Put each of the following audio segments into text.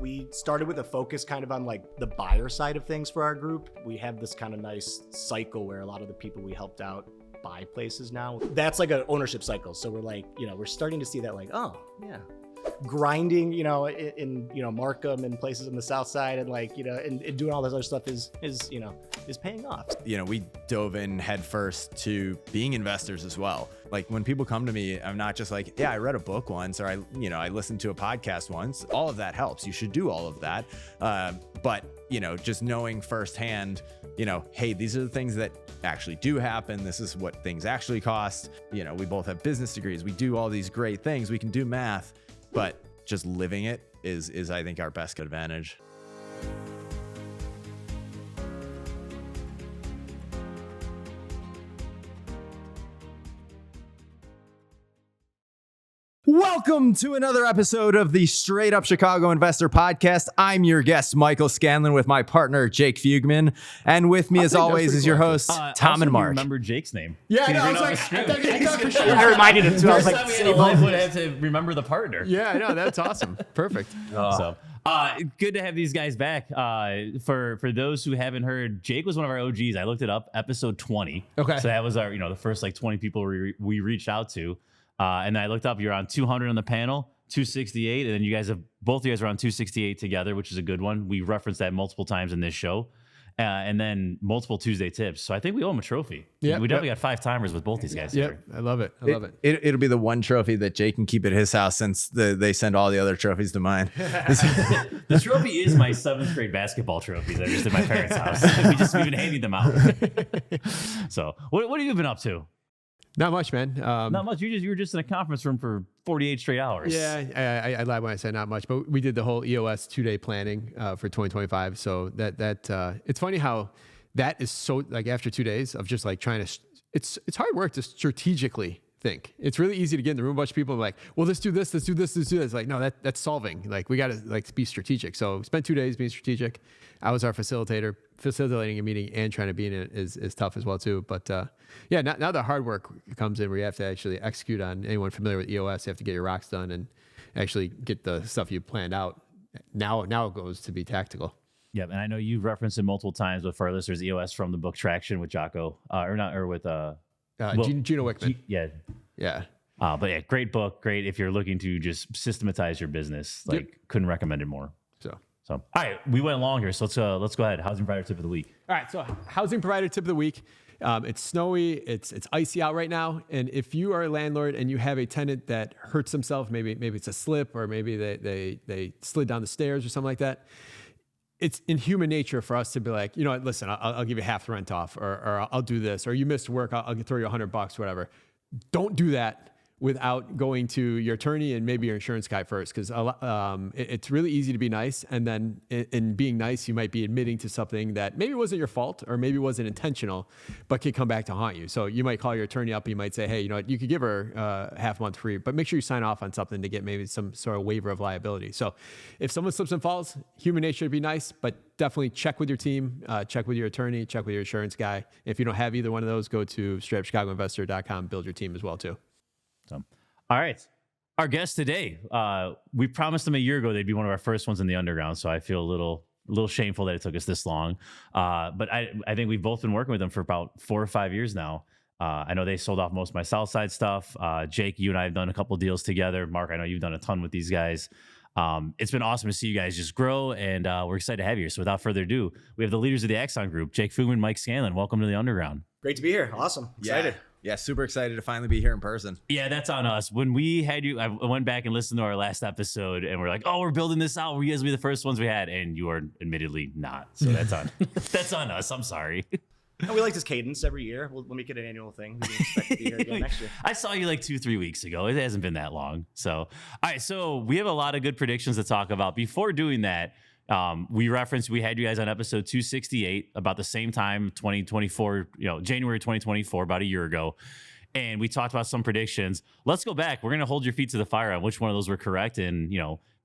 we started with a focus kind of on like the buyer side of things for our group. We have this kind of nice cycle where a lot of the people we helped out buy places now. That's like an ownership cycle. So we're like, we're starting to see that like, oh yeah, grinding, in Markham and places in the South Side and like, and doing all this other stuff is paying off. We dove in headfirst to being investors as well. Like when people come to me, I'm not just like, yeah, I read a book once, or I listened to a podcast once. All of that helps. You should do all of that. But just knowing firsthand, hey, these are the things that actually do happen. This is what things actually cost. We both have business degrees. We do all these great things. We can do math, but just living it is I think our best advantage. Welcome to another episode of the Straight Up Chicago Investor Podcast. I'm your guest, Michael Scanlon, with my partner, Jake Fugman. And with me, as always, is your host, Tom and Mark. Remember Jake's name. Yeah, I was like, for sure. I reminded him too. I was like, I would have to remember the partner. Yeah, I know. That's awesome. Perfect. Good to have these guys back. For those who haven't heard, Jake was one of our OGs. I looked it up, episode 20. Okay. So that was our, the first like 20 people we reached out to. And I looked up, you're on 200 on the panel, 268, and then both of you guys are on 268 together, which is a good one. We referenced that multiple times in this show. And then multiple Tuesday tips. So I think we owe them a trophy. Yeah, we definitely got 5 timers with both these guys here. I love it. I love it. It'll be the one trophy that Jake can keep at his house since they send all the other trophies to mine. The trophy is my 7th grade basketball trophies. They're just at my parents' house. We've been handing them out. So what have you been up to? Not much, man. Not much. You were just in a conference room for 48 straight hours. Yeah, I lied when I said not much, but we did the whole EOS 2-day planning for 2025. So that it's funny how that is so like after 2 days of just like trying to, it's hard work to strategically think. It's really easy to get in the room, a bunch of people and like, well, let's do this, let's do this, let's do this. Like, no, that's solving. Like we got to like be strategic. So spent 2 days being strategic. I was our facilitating a meeting and trying to be in it is tough as well too. But now the hard work comes in where you have to actually execute on. Anyone familiar with EOS, you have to get your rocks done and actually get the stuff you planned out. Now it goes to be tactical. Yep, and I know you've referenced it multiple times, but for our listeners, EOS from the book Traction with Jocko, Gino Wickman. Yeah. But yeah, great book. Great if you're looking to just systematize your business. Couldn't recommend it more. So, all right, we went long here, so let's go ahead. Housing provider tip of the week. All right, so housing provider tip of the week. It's snowy, it's icy out right now, and if you are a landlord and you have a tenant that hurts themselves, maybe it's a slip, or maybe they slid down the stairs or something like that. It's in human nature for us to be like, listen, I'll give you half the rent off, or I'll do this, or you missed work, I'll throw you $100, whatever. Don't do that without going to your attorney and maybe your insurance guy first, because it's really easy to be nice, and then in being nice, you might be admitting to something that maybe wasn't your fault or maybe wasn't intentional, but could come back to haunt you. So you might call your attorney up, you might say, hey, you could give her half a month free, but make sure you sign off on something to get maybe some sort of waiver of liability. So if someone slips and falls, human nature to be nice, but definitely check with your team, check with your attorney, check with your insurance guy. If you don't have either one of those, go to straightupchicagoinvestor.com, build your team as well too. So, all right. Our guest today, we promised them a year ago they'd be one of our first ones in the underground, so I feel a little shameful that it took us this long. But I think we've both been working with them for about 4 or 5 years now. I know they sold off most of my South Side stuff. Jake, you and I have done a couple deals together. Mark, I know you've done a ton with these guys. It's been awesome to see you guys just grow, and we're excited to have you here. So without further ado, we have the leaders of the Axon group, Jake Fugman, Mike Scanlon. Welcome to the underground. Great to be here. Awesome. Excited. Yeah, super excited to finally be here in person. Yeah, that's on us. When we had you, I went back and listened to our last episode, and we're like, oh, we're building this out. You guys will be the first ones we had, and you are admittedly not. So that's on that's on us. I'm sorry. And we like this cadence every year. We'll make it an annual thing. We can expect to be here again next year. I saw you like 2-3 weeks ago. It hasn't been that long. So, all right. So we have a lot of good predictions to talk about. Before doing that, we had you guys on episode 268 about the same time, 2024, January 2024, about a year ago. And we talked about some predictions. Let's go back. We're going to hold your feet to the fire on which one of those were correct and,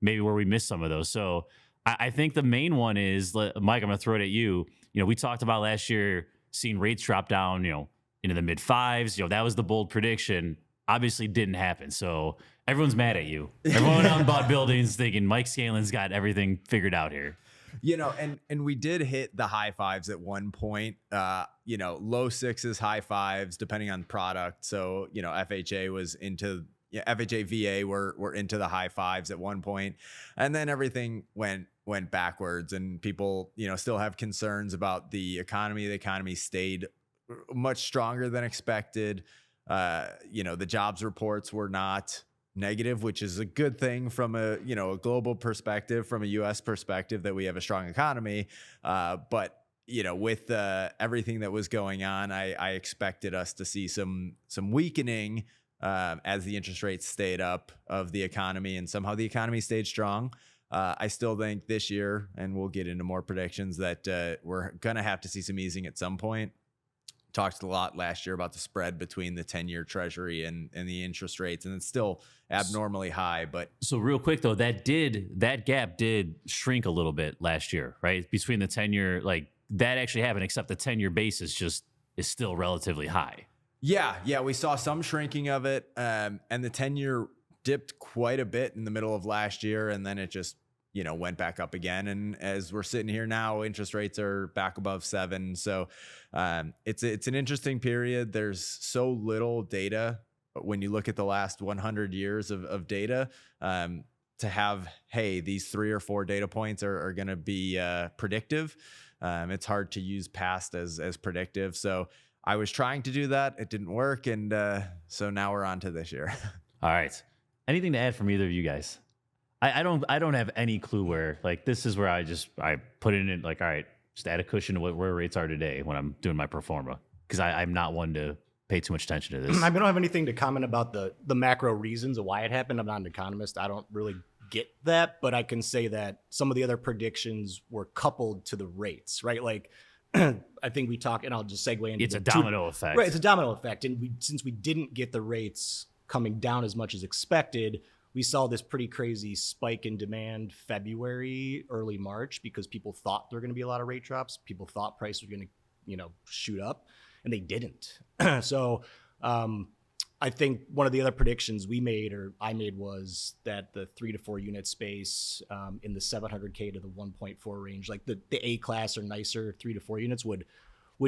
maybe where we missed some of those. So I think the main one is, Mike, I'm going to throw it at you. We talked about last year seeing rates drop down, into the mid 5s. That was the bold prediction. Obviously didn't happen. So everyone's mad at you. Everyone went out and bought buildings thinking Mike Scanlon's got everything figured out here. You know, and we did hit the high fives at one point, you know, low sixes, high fives, depending on product. So, you know, FHA was into, FHA VA were into the high fives at one point, and then everything went backwards, and people, you know, still have concerns about the economy. The economy stayed much stronger than expected. You know, the jobs reports were not negative, which is a good thing from a, you know, a global perspective, from a US perspective, that we have a strong economy. But, you know, with everything that was going on, I expected us to see some weakening as the interest rates stayed up of the economy, and somehow the economy stayed strong. I still think this year, and we'll get into more predictions, that we're going to have to see some easing at some point. Talked a lot last year about the spread between the 10-year treasury and the interest rates, and it's still abnormally high. But so real quick though, that gap did shrink a little bit last year, right? Between the 10-year, like that actually happened, except the 10-year base is still relatively high. Yeah, we saw some shrinking of it, and the 10-year dipped quite a bit in the middle of last year, and then it just, you know, went back up again. And as we're sitting here now, interest rates are back above 7. So it's an interesting period. There's so little data when you look at the last 100 years of data, to have, hey, these 3 or 4 data points are going to be predictive. It's hard to use past as predictive. So I was trying to do that. It didn't work. And so now we're on to this year. All right. Anything to add from either of you guys? I don't have any clue where, like, this is where I put in it, like, all right, just add a cushion to where rates are today when I'm doing my pro forma, because I'm not one to pay too much attention to this. I don't have anything to comment about the macro reasons of why it happened. I'm not an economist. I don't really get that, but I can say that some of the other predictions were coupled to the rates, right? Like, I think we talk, and I'll just segue into it's a domino effect. Right, it's a domino effect. And since we didn't get the rates coming down as much as expected, we saw this pretty crazy spike in demand February, early March, because people thought there were going to be a lot of rate drops. People thought prices were going to, you know, shoot up, and they didn't. So I think one of the other predictions we made, or I made, was that the 3 to 4 unit space in the 700K to the 1.4 range, like the A class or nicer 3 to 4 units would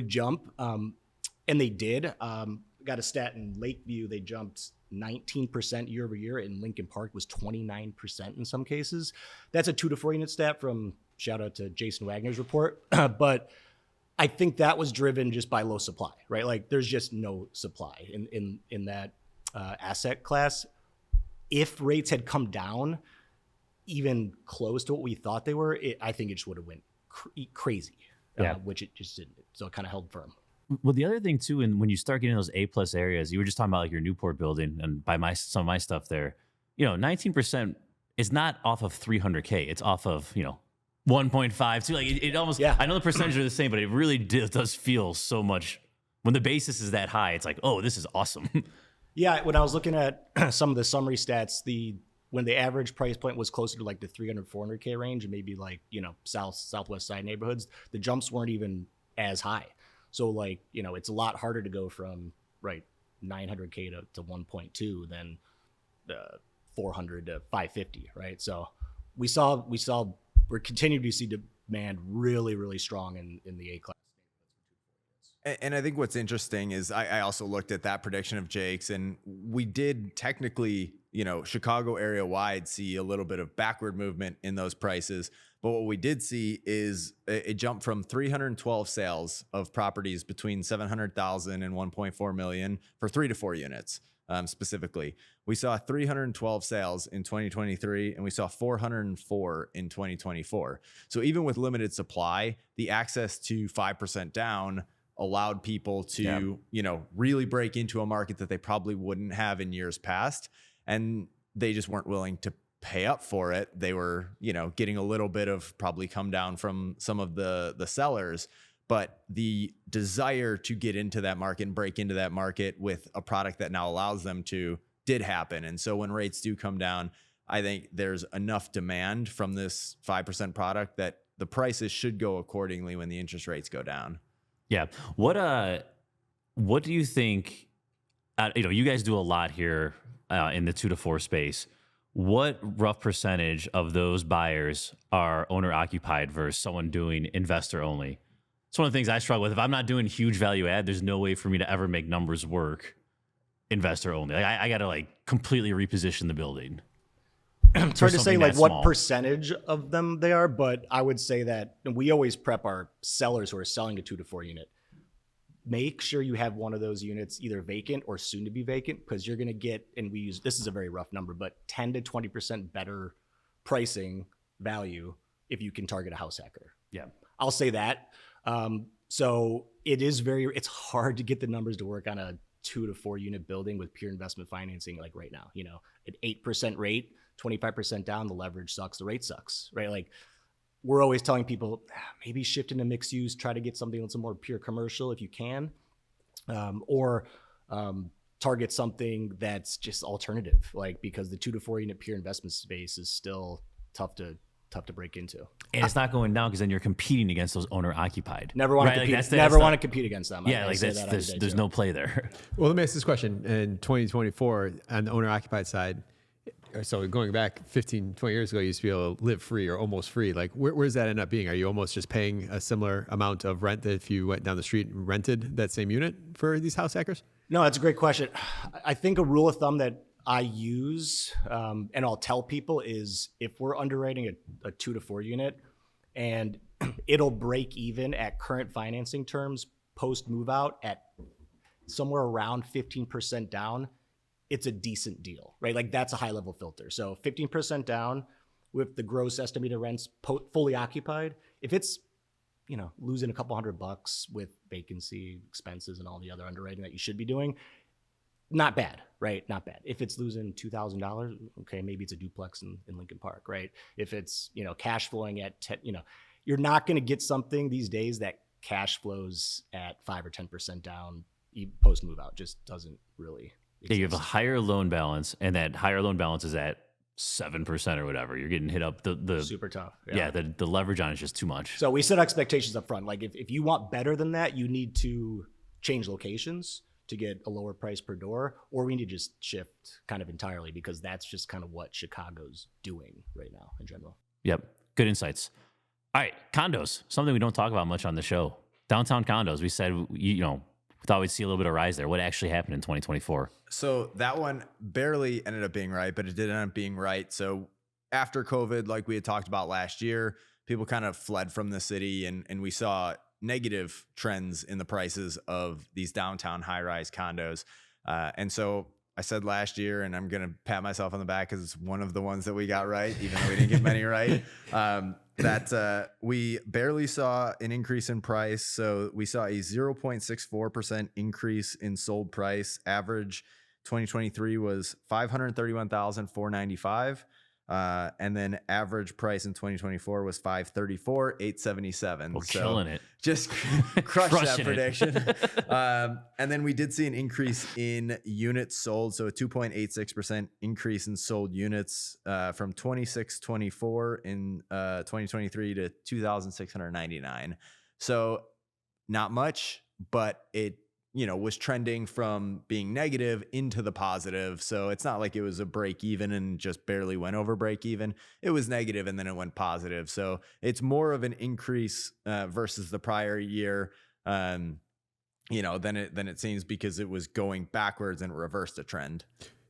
jump. And they did. Got a stat in Lakeview, they jumped 19% year over year. In Lincoln Park was 29% in some cases. That's a 2 to 4 unit stat from, shout out to Jason Wagner's report. But I think that was driven just by low supply, right? Like, there's just no supply in that asset class. If rates had come down even close to what we thought they were, I think it just would have went crazy, which it just didn't. So it kind of held firm. Well, the other thing too, and when you start getting those A+ areas, you were just talking about like your Newport building, and by some of my stuff there, you know, 19% is not off of 300K. It's off of, you know, 1.5 too. Like it almost, I know the percentages are the same, but it really does feel so much when the basis is that high. It's like, oh, this is awesome. Yeah, when I was looking at some of the summary stats, when the average price point was closer to like the 300, 400K range, and maybe like, you know, southwest side neighborhoods, the jumps weren't even as high. So, like, you know, it's a lot harder to go from 900K to 1.2 than 400 to 550, right? So we're continuing to see demand really, really strong in the A class. And I think what's interesting is I also looked at that prediction of Jake's, and we did technically, you know, Chicago area wide see a little bit of backward movement in those prices. But what we did see is a jump from 312 sales of properties between 700,000 and 1.4 million for 3 to 4 units. Specifically, we saw 312 sales in 2023, and we saw 404 in 2024. So even with limited supply, the access to 5% down allowed people to, you know, really break into a market that they probably wouldn't have in years past. And they just weren't willing to pay up for it. They were, you know, getting a little bit of probably come down from some of the sellers, but the desire to get into that market and break into that market with a product that now allows them to did happen. And so when rates do come down, I think there's enough demand from this 5% product that the prices should go accordingly when the interest rates go down. Yeah. What do you think, you know, you guys do a lot here in the 2 to 4 space, what rough percentage of those buyers are owner occupied versus someone doing investor only? It's one of the things I struggle with. If I'm not doing huge value add, there's no way for me to ever make numbers work investor only. Like I got to like completely reposition the building. It's hard to say like what percentage of them they are, but I would say that we always prep our sellers who are selling a 2 to 4 unit. Make sure you have one of those units either vacant or soon to be vacant, because you're going to get, and we use, this is a very rough number, but 10 to 20% better pricing value if you can target a house hacker. Yeah. I'll say that. So it's hard to get the numbers to work on a 2 to 4 unit building with pure investment financing like right now. At 8% rate, 25% down, the leverage sucks, the rate sucks, right? Like we're always telling people, maybe shift into mixed use, try to get something that's a more pure commercial if you can, or target something that's just alternative, like because the 2 to 4 unit pure investment space is still tough to break into. And it's not going down because then you're competing against those owner occupied. Never want to compete. Never want to compete against them. Yeah, like there's no play there. Well, let me ask this question. In 2024, on the owner occupied side, so going back 15, 20 years ago, you used to be able to live free or almost free. Like where does that end up being? Are you almost just paying a similar amount of rent that if you went down the street and rented that same unit for these house hackers? No, that's a great question. I think a rule of thumb that I use, and I'll tell people, is if we're underwriting a 2 to 4 unit and it'll break even at current financing terms post move out at somewhere around 15% down, it's a decent deal, right? Like that's a high level filter. So 15% down with the gross estimated rents fully occupied. If it's, losing a couple $100 with vacancy expenses and all the other underwriting that you should be doing, not bad, right? Not bad. If it's losing $2,000, okay, maybe it's a duplex in Lincoln Park, right? If it's, cash flowing at 10, you're not going to get something these days that cash flows at 5 or 10% down post move out. Just doesn't really exist. Yeah, you have a higher loan balance, and that higher loan balance is at 7% or whatever. You're getting hit up the super tough. Yeah, the leverage on it is just too much. So we set expectations up front. Like if you want better than that, you need to change locations to get a lower price per door, or we need to just shift kind of entirely, because that's just kind of what Chicago's doing right now in general. Yep. Good insights. All right. Condos, something we don't talk about much on the show. Downtown condos. We said, we thought we'd see a little bit of rise there. What actually happened in 2024? So that one barely ended up being right, but it did end up being right. So after COVID, like we had talked about last year, people kind of fled from the city, and we saw negative trends in the prices of these downtown high-rise condos. And so I said last year, and I'm going to pat myself on the back because it's one of the ones that we got right, even though we didn't get many right, that we barely saw an increase in price. So we saw a 0.64% increase in sold price. Average 2023 was $531,495. And then average price in 2024 was $534,877. Well, so killing it. Just crushed that prediction. And then we did see an increase in units sold. So a 2.86% increase in sold units from 2624 in 2023 to 2,699. So not much, but it was trending from being negative into the positive. So it's not like it was a break even and just barely went over break even. It was negative and then it went positive. So it's more of an increase versus the prior year, than it seems, because it was going backwards and it reversed a trend.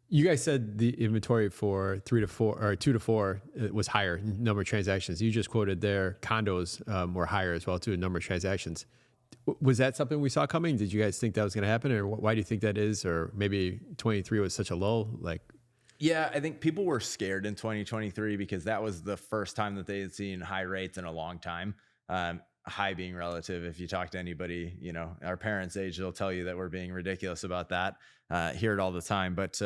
You guys said the inventory for 3 to 4 or 2 to 4 was higher number of transactions. You just quoted their condos were higher as well too, number of transactions. Was that something we saw coming? Did you guys think that was going to happen, or why do you think that is? Or maybe 23 was such a low, Yeah, I think people were scared in 2023 because that was the first time that they had seen high rates in a long time. High being relative. If you talk to anybody, our parents' age, they'll tell you that we're being ridiculous about that. Hear it all the time, but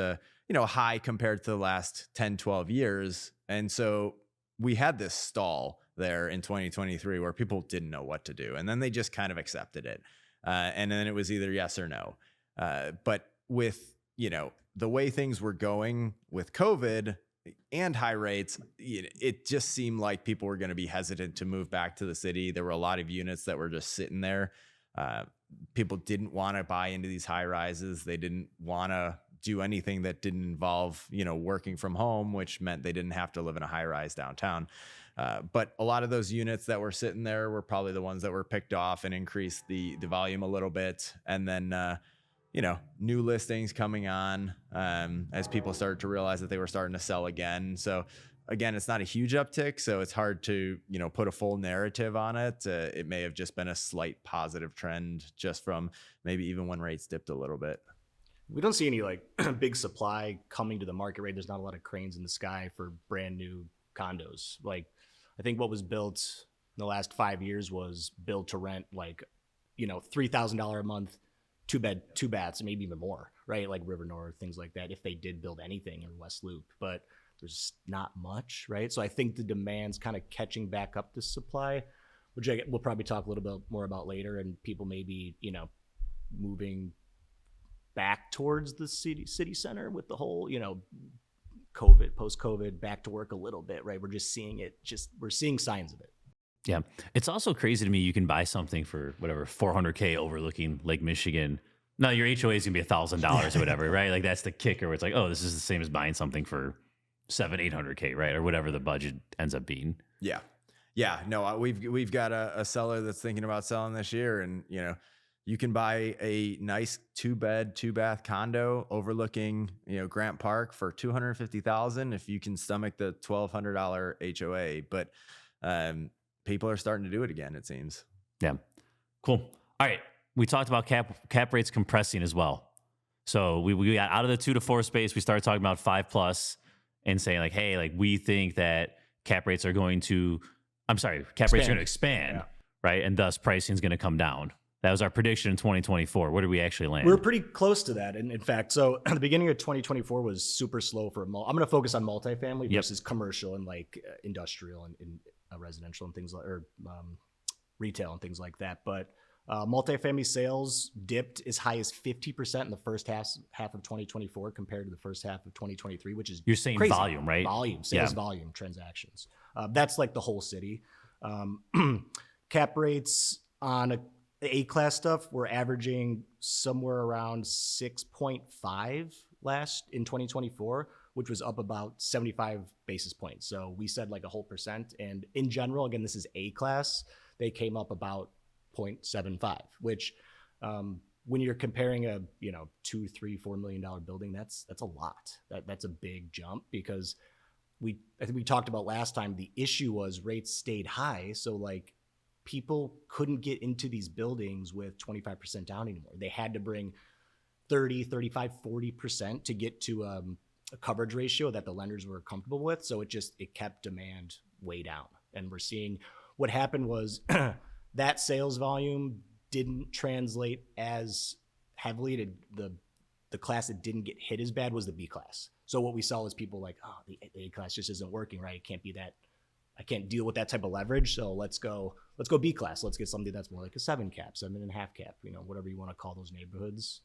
high compared to the last 10, 12 years. And so we had this stall there in 2023 where people didn't know what to do. And then they just kind of accepted it. And then it was either yes or no. But with, the way things were going with COVID and high rates, it just seemed like people were going to be hesitant to move back to the city. There were a lot of units that were just sitting there. People didn't want to buy into these high rises. They didn't want to do anything that didn't involve, working from home, which meant they didn't have to live in a high rise downtown. But a lot of those units that were sitting there were probably the ones that were picked off and increased the volume a little bit. And then, new listings coming on as people started to realize that they were starting to sell again. So again, it's not a huge uptick, so it's hard to, put a full narrative on it. It may have just been a slight positive trend just from maybe even when rates dipped a little bit. We don't see any like big supply coming to the market, right? There's not a lot of cranes in the sky for brand new condos. Like, I think what was built in the last 5 years was built to rent, like, $3,000 a month, 2-bed, 2 baths, maybe even more, right? Like River North, things like that, if they did build anything in West Loop. But there's not much, right? So I think the demand's kind of catching back up to supply, which we'll probably talk a little bit more about later. And people maybe, moving back towards the city center with the whole, COVID, post-COVID, back to work a little bit, right? We're just seeing it. We're seeing signs of it. Yeah. It's also crazy to me. You can buy something for whatever, $400K overlooking Lake Michigan. No, your HOA is gonna be $1,000 or whatever, right? Like that's the kicker where it's like, oh, this is the same as buying something for $700-800K, right? Or whatever the budget ends up being. Yeah. Yeah. No, we've got a seller that's thinking about selling this year, and you can buy a nice 2-bed, 2-bath condo overlooking, Grant Park for $250,000 if you can stomach the $1,200 HOA. But people are starting to do it again, it seems. Yeah. Cool. All right. We talked about cap rates compressing as well. So we got out of the 2 to 4 space. We started talking about 5+ and saying like, hey, like we think that cap rates are going to expand, yeah. Right? And thus pricing is going to come down. That was our prediction in 2024. Where did we actually land? We're pretty close to that. And in fact, so the beginning of 2024 was super slow for I'm going to focus on multifamily versus commercial and like industrial and residential and things like, or retail and things like that. But multifamily sales dipped as high as 50% in the first half of 2024 compared to the first half of 2023, which is you're saying crazy. Volume, right? Volume, sales volume, transactions. That's like the whole city. Cap rates on the A-class stuff were averaging somewhere around 6.5 in 2024, which was up about 75 basis points. So we said like a whole percent. And in general, again, this is A-class, they came up about 0.75, which when you're comparing a $2, $3, $4 million building, that's a lot. That's a big jump because I think we talked about last time, the issue was rates stayed high. So like people couldn't get into these buildings with 25% down anymore. They had to bring 30, 35, 40% to get to a coverage ratio that the lenders were comfortable with. So it kept demand way down. And we're seeing what happened was that sales volume didn't translate as heavily to the class that didn't get hit as bad was the B class. So what we saw is people like, oh, the A class just isn't working right. It can't be that. I can't deal with that type of leverage. So let's go B class. Let's get something that's more like a 7 cap, 7.5 cap, whatever you want to call those neighborhoods.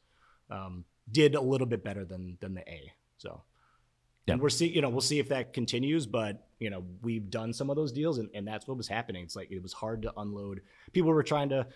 Did a little bit better than the A. So and we'll see if that continues, but we've done some of those deals and that's what was happening. It's like, it was hard to unload. People were trying to,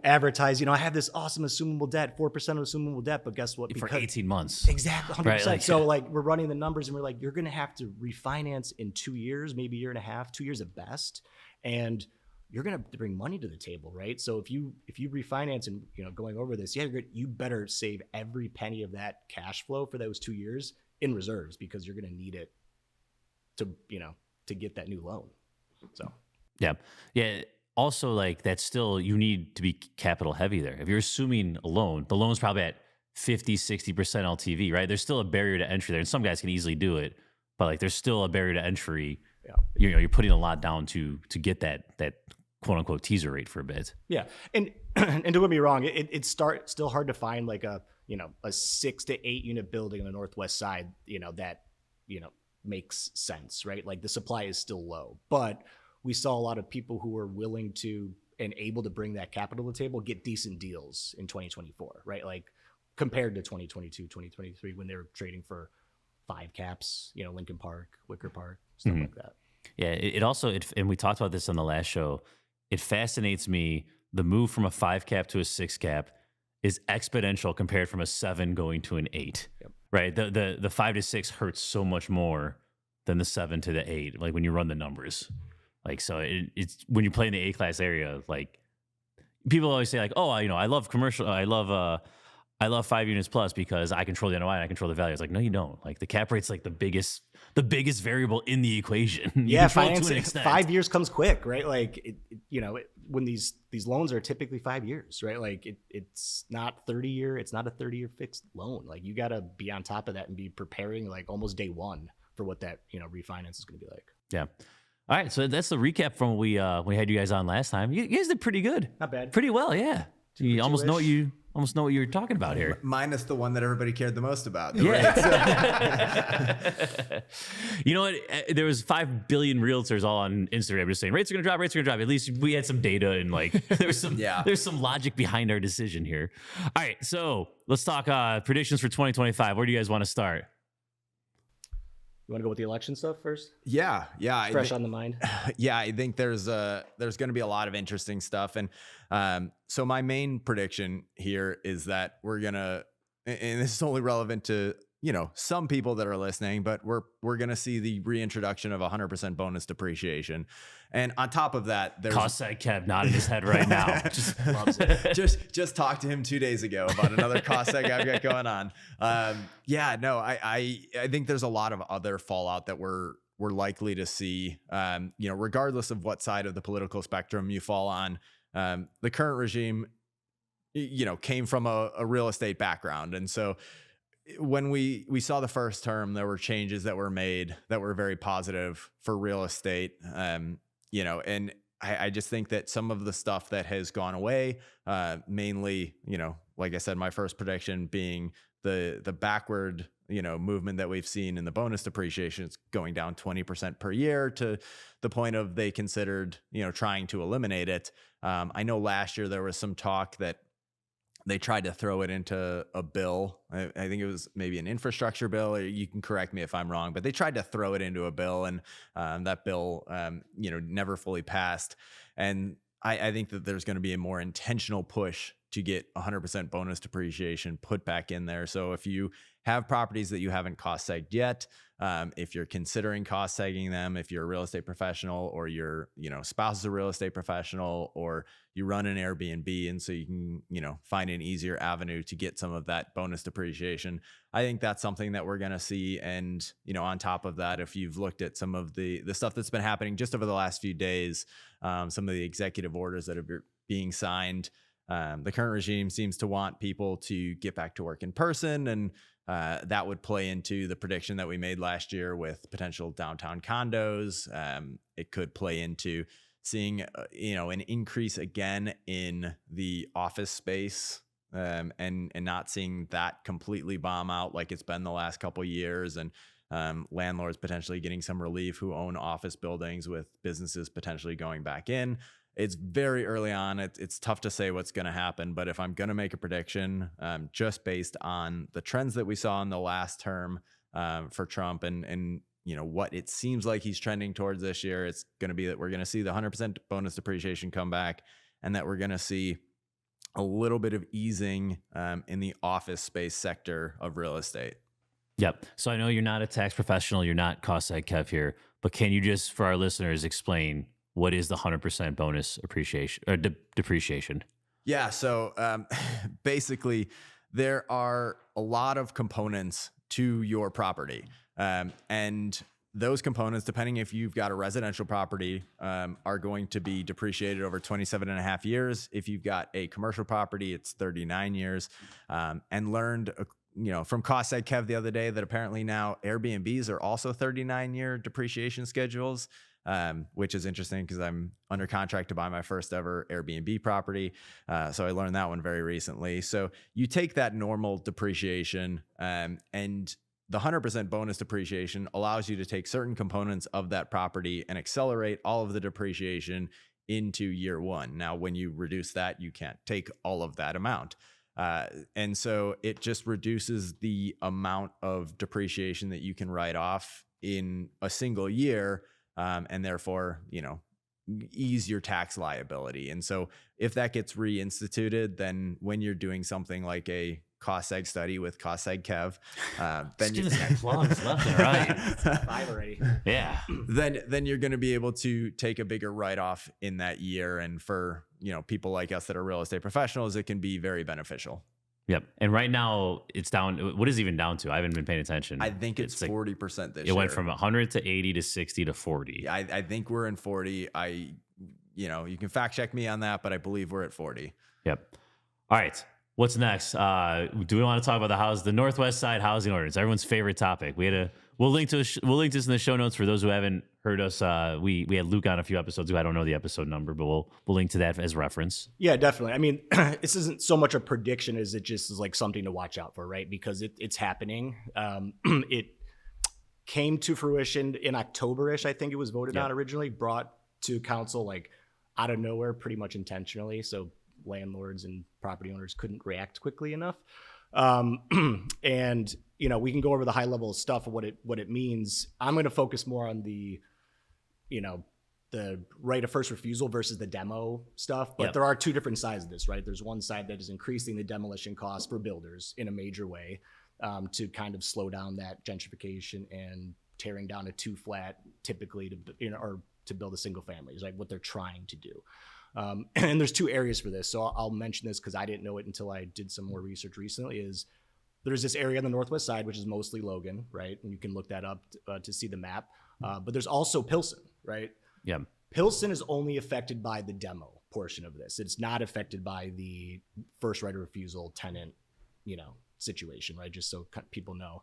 advertise, I have this awesome assumable debt, 4% of assumable debt, but guess what? For 18 months. Exactly, 100%. Right, like, so like we're running the numbers and we're like, you're going to have to refinance in 2 years, maybe a year and a half, 2 years at best. And you're going to have to bring money to the table, right? So if you refinance and, going over this, you better save every penny of that cash flow for those 2 years in reserves because you're going to need it to get that new loan. So. Yeah. Also, like that's still, you need to be capital heavy there. If you're assuming a loan, the loan's probably at 50, 60% LTV, right? There's still a barrier to entry there. And some guys can easily do it, but like there's still a barrier to entry. Yeah. You're putting a lot down to get that quote unquote teaser rate for a bit. Yeah. And don't get me wrong, it's still hard to find like a 6 to 8 unit building on the Northwest side, that, makes sense, right? Like the supply is still low, but we saw a lot of people who were willing to and able to bring that capital to the table, get decent deals in 2024, right? Like compared to 2022, 2023, when they were trading for 5 caps, Lincoln Park, Wicker Park, stuff like that. Yeah. It also, and we talked about this on the last show, it fascinates me, the move from a 5 cap to a 6 cap is exponential compared from a 7 going to an 8. Yep. Right? The 5 to 6 hurts so much more than the 7 to the 8. Like when you run the numbers, like so it's when you play in the A class area. Like people always say, like, oh, I love commercial. I love 5 units plus because I control the NOI and I control the value. It's like, no, you don't. Like the cap rate's like the biggest variable in the equation. Yeah, financing 5 years comes quick, right? Like when these loans are typically 5 years, right? Like it's not 30-year, it's not a 30-year fixed loan. Like you got to be on top of that and be preparing like almost day one for what that refinance is going to be like. Yeah. All right, so that's the recap from when we had you guys on last time. You guys did pretty good. Not bad. Pretty well, yeah. You almost know what you were talking about here. Minus the one that everybody cared the most about. Yeah. You know what? There was 5 billion realtors all on Instagram just saying rates are going to drop, rates are going to drop. At least we had some data and like there's some logic behind our decision here. All right, so let's talk predictions for 2025. Where do you guys want to start? You want to go with the election stuff first? Yeah. Fresh on the mind. Yeah, I think there's going to be a lot of interesting stuff, and so my main prediction here is that we're gonna, and this is only relevant to some people that are listening, but we're gonna see the reintroduction of 100% bonus depreciation, and on top of that, there's cost seg Kev nodding his head right now. Just loves it. just talked to him 2 days ago about another cost seg I've got going on. I think there's a lot of other fallout that we're likely to see. Regardless of what side of the political spectrum you fall on, the current regime, came from a real estate background, and so when we saw the first term, there were changes that were made that were very positive for real estate. And I just think that some of the stuff that has gone away, mainly, like I said, my first prediction being the backward, movement that we've seen in the bonus depreciation, it's going down 20% per year to the point of they considered, trying to eliminate it. I know last year there was some talk that they tried to throw it into a bill. I think it was maybe an infrastructure bill, or you can correct me if I'm wrong, but they tried to throw it into a bill, and that bill, never fully passed. And I think that there's going to be a more intentional push to get 100% bonus depreciation put back in there. So if you have properties that you haven't cost segged yet, if you're considering cost segging them, if you're a real estate professional, or your spouse is a real estate professional, or you run an Airbnb, and so you can find an easier avenue to get some of that bonus depreciation, I think that's something that we're going to see. And on top of that, if you've looked at some of the stuff that's been happening just over the last few days, some of the executive orders that are being signed, the current regime seems to want people to get back to work in person, and that would play into the prediction that we made last year with potential downtown condos. It could play into seeing an increase again in the office space, and not seeing that completely bomb out like it's been the last couple of years, and landlords potentially getting some relief who own office buildings, with businesses potentially going back in. It's very early on. It's tough to say what's going to happen, but if I'm going to make a prediction, just based on the trends that we saw in the last term for Trump, and what it seems like he's trending towards this year, it's going to be that we're going to see the 100% bonus depreciation come back, and that we're going to see a little bit of easing in the office space sector of real estate. Yep. So I know you're not a tax professional, you're not cost seg Kev here, but can you just, for our listeners, explain what is the 100% bonus appreciation or depreciation? Yeah. So basically, there are a lot of components to your property. And those components, depending if you've got a residential property, are going to be depreciated over 27 and a half years. If you've got a commercial property, it's 39 years. And learned from Cost Seg Kev the other day that apparently now Airbnbs are also 39-year depreciation schedules. Which is interesting because I'm under contract to buy my first ever Airbnb property. So I learned that one very recently. So you take that normal depreciation, and the 100% bonus depreciation allows you to take certain components of that property and accelerate all of the depreciation into year one. Now, when you reduce that, you can't take all of that amount. And so it just reduces the amount of depreciation that you can write off in a single year. And therefore, ease your tax liability. And so if that gets reinstituted, then when you're doing something like a cost seg study with cost seg Kev, then Just this guy plugs left and right. 5 already. Yeah. then you're going to be able to take a bigger write-off in that year. And for, people like us that are real estate professionals, it can be very beneficial. Yep. And right now it's down. What is it even down to? I haven't been paying attention. I think it's like 40% this year. It went from 100 to 80 to 60 to 40. Yeah, I think we're in 40. You can fact check me on that, but I believe we're at 40. Yep. All right. What's next? Do we want to talk about the Northwest Side housing ordinance? Everyone's favorite topic. We'll link this in the show notes for those who haven't heard us. We had Luke on a few episodes ago. I don't know the episode number, but we'll link to that as reference. Yeah, definitely. I mean, this isn't so much a prediction as it just is like something to watch out for, right? Because it's happening. It came to fruition in October-ish. I think it was voted on originally, brought to council like out of nowhere, pretty much intentionally. So landlords and property owners couldn't react quickly enough. And we can go over the high level stuff of what it means. I'm going to focus more on the right of first refusal versus the demo stuff. But there are two different sides of this, right? There's one side that is increasing the demolition costs for builders in a major way, to kind of slow down that gentrification and tearing down a 2-flat typically to build a single family is like what they're trying to do. And there's 2 areas for this. So I'll mention this because I didn't know it until I did some more research recently. Is there's this area on the Northwest Side, which is mostly Logan, right? And you can look that up to see the map. But there's also Pilsen, right? Yeah. Pilsen is only affected by the demo portion of this. It's not affected by the first right of refusal tenant, situation, right? Just so people know.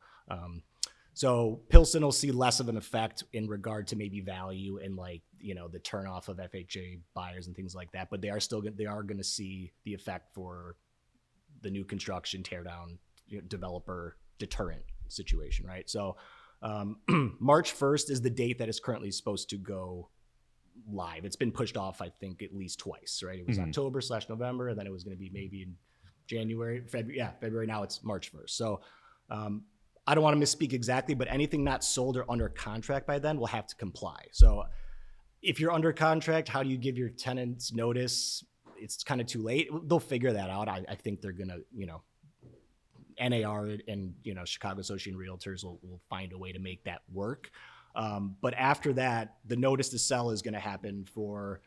So Pilsen will see less of an effect in regard to maybe value and the turnoff of FHA buyers and things like that. But they are going to see the effect for the new construction tear down developer deterrent situation, right? So March 1st is the date that is currently supposed to go live. It's been pushed off, I think, at least twice, right? It was October/November, and then it was going to be maybe in February. Now it's March 1st. So I don't want to misspeak exactly, but anything not sold or under contract by then will have to comply. So if you're under contract, how do you give your tenants notice? It's kind of too late. They'll figure that out. I think they're going to, NAR and, Chicago Association of Realtors will find a way to make that work. But after that, the notice to sell is going to happen for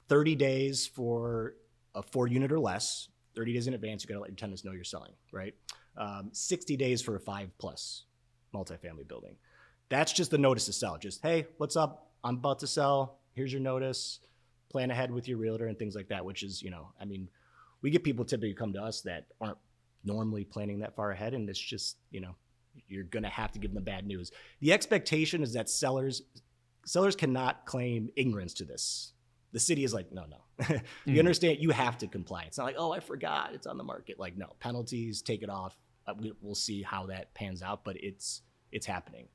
30 days for a 4-unit or less. 30 days in advance, you got to let your tenants know you're selling, right? 60 days for a 5+ multifamily building. That's just the notice to sell. Just, hey, what's up? I'm about to sell. Here's your notice. Plan ahead with your realtor and things like that, which is, we get people typically come to us that aren't normally planning that far ahead. And it's just, you're going to have to give them the bad news. The expectation is that sellers cannot claim ignorance to this. The city is like, no. You understand, you have to comply. It's not like, oh, I forgot it's on the market. Like, no, penalties, take it off. We'll see how that pans out, but it's happening.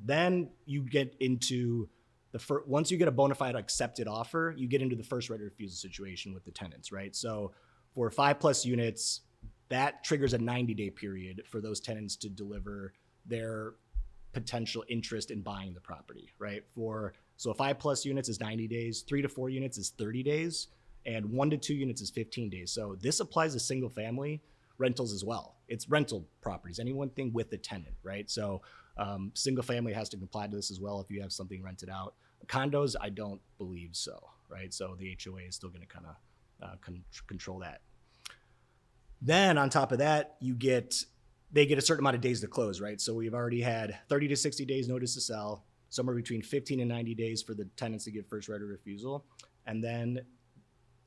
Then you get into once you get a bona fide accepted offer, you get into the first right of refusal situation with the tenants, right? So for 5+ units, that triggers a 90-day period for those tenants to deliver their potential interest in buying the property, right? So 5+ units is 90 days, 3 to 4 units is 30 days, and 1 to 2 units is 15 days. So this applies to single family rentals as well. It's rental properties, any one thing with the tenant, right? So single family has to comply to this as well if you have something rented out. Condos, I don't believe so, right? So the HOA is still going to kind of control that. Then on top of that, they get a certain amount of days to close, right? So we've already had 30 to 60 days notice to sell, somewhere between 15 and 90 days for the tenants to give first right of refusal. And then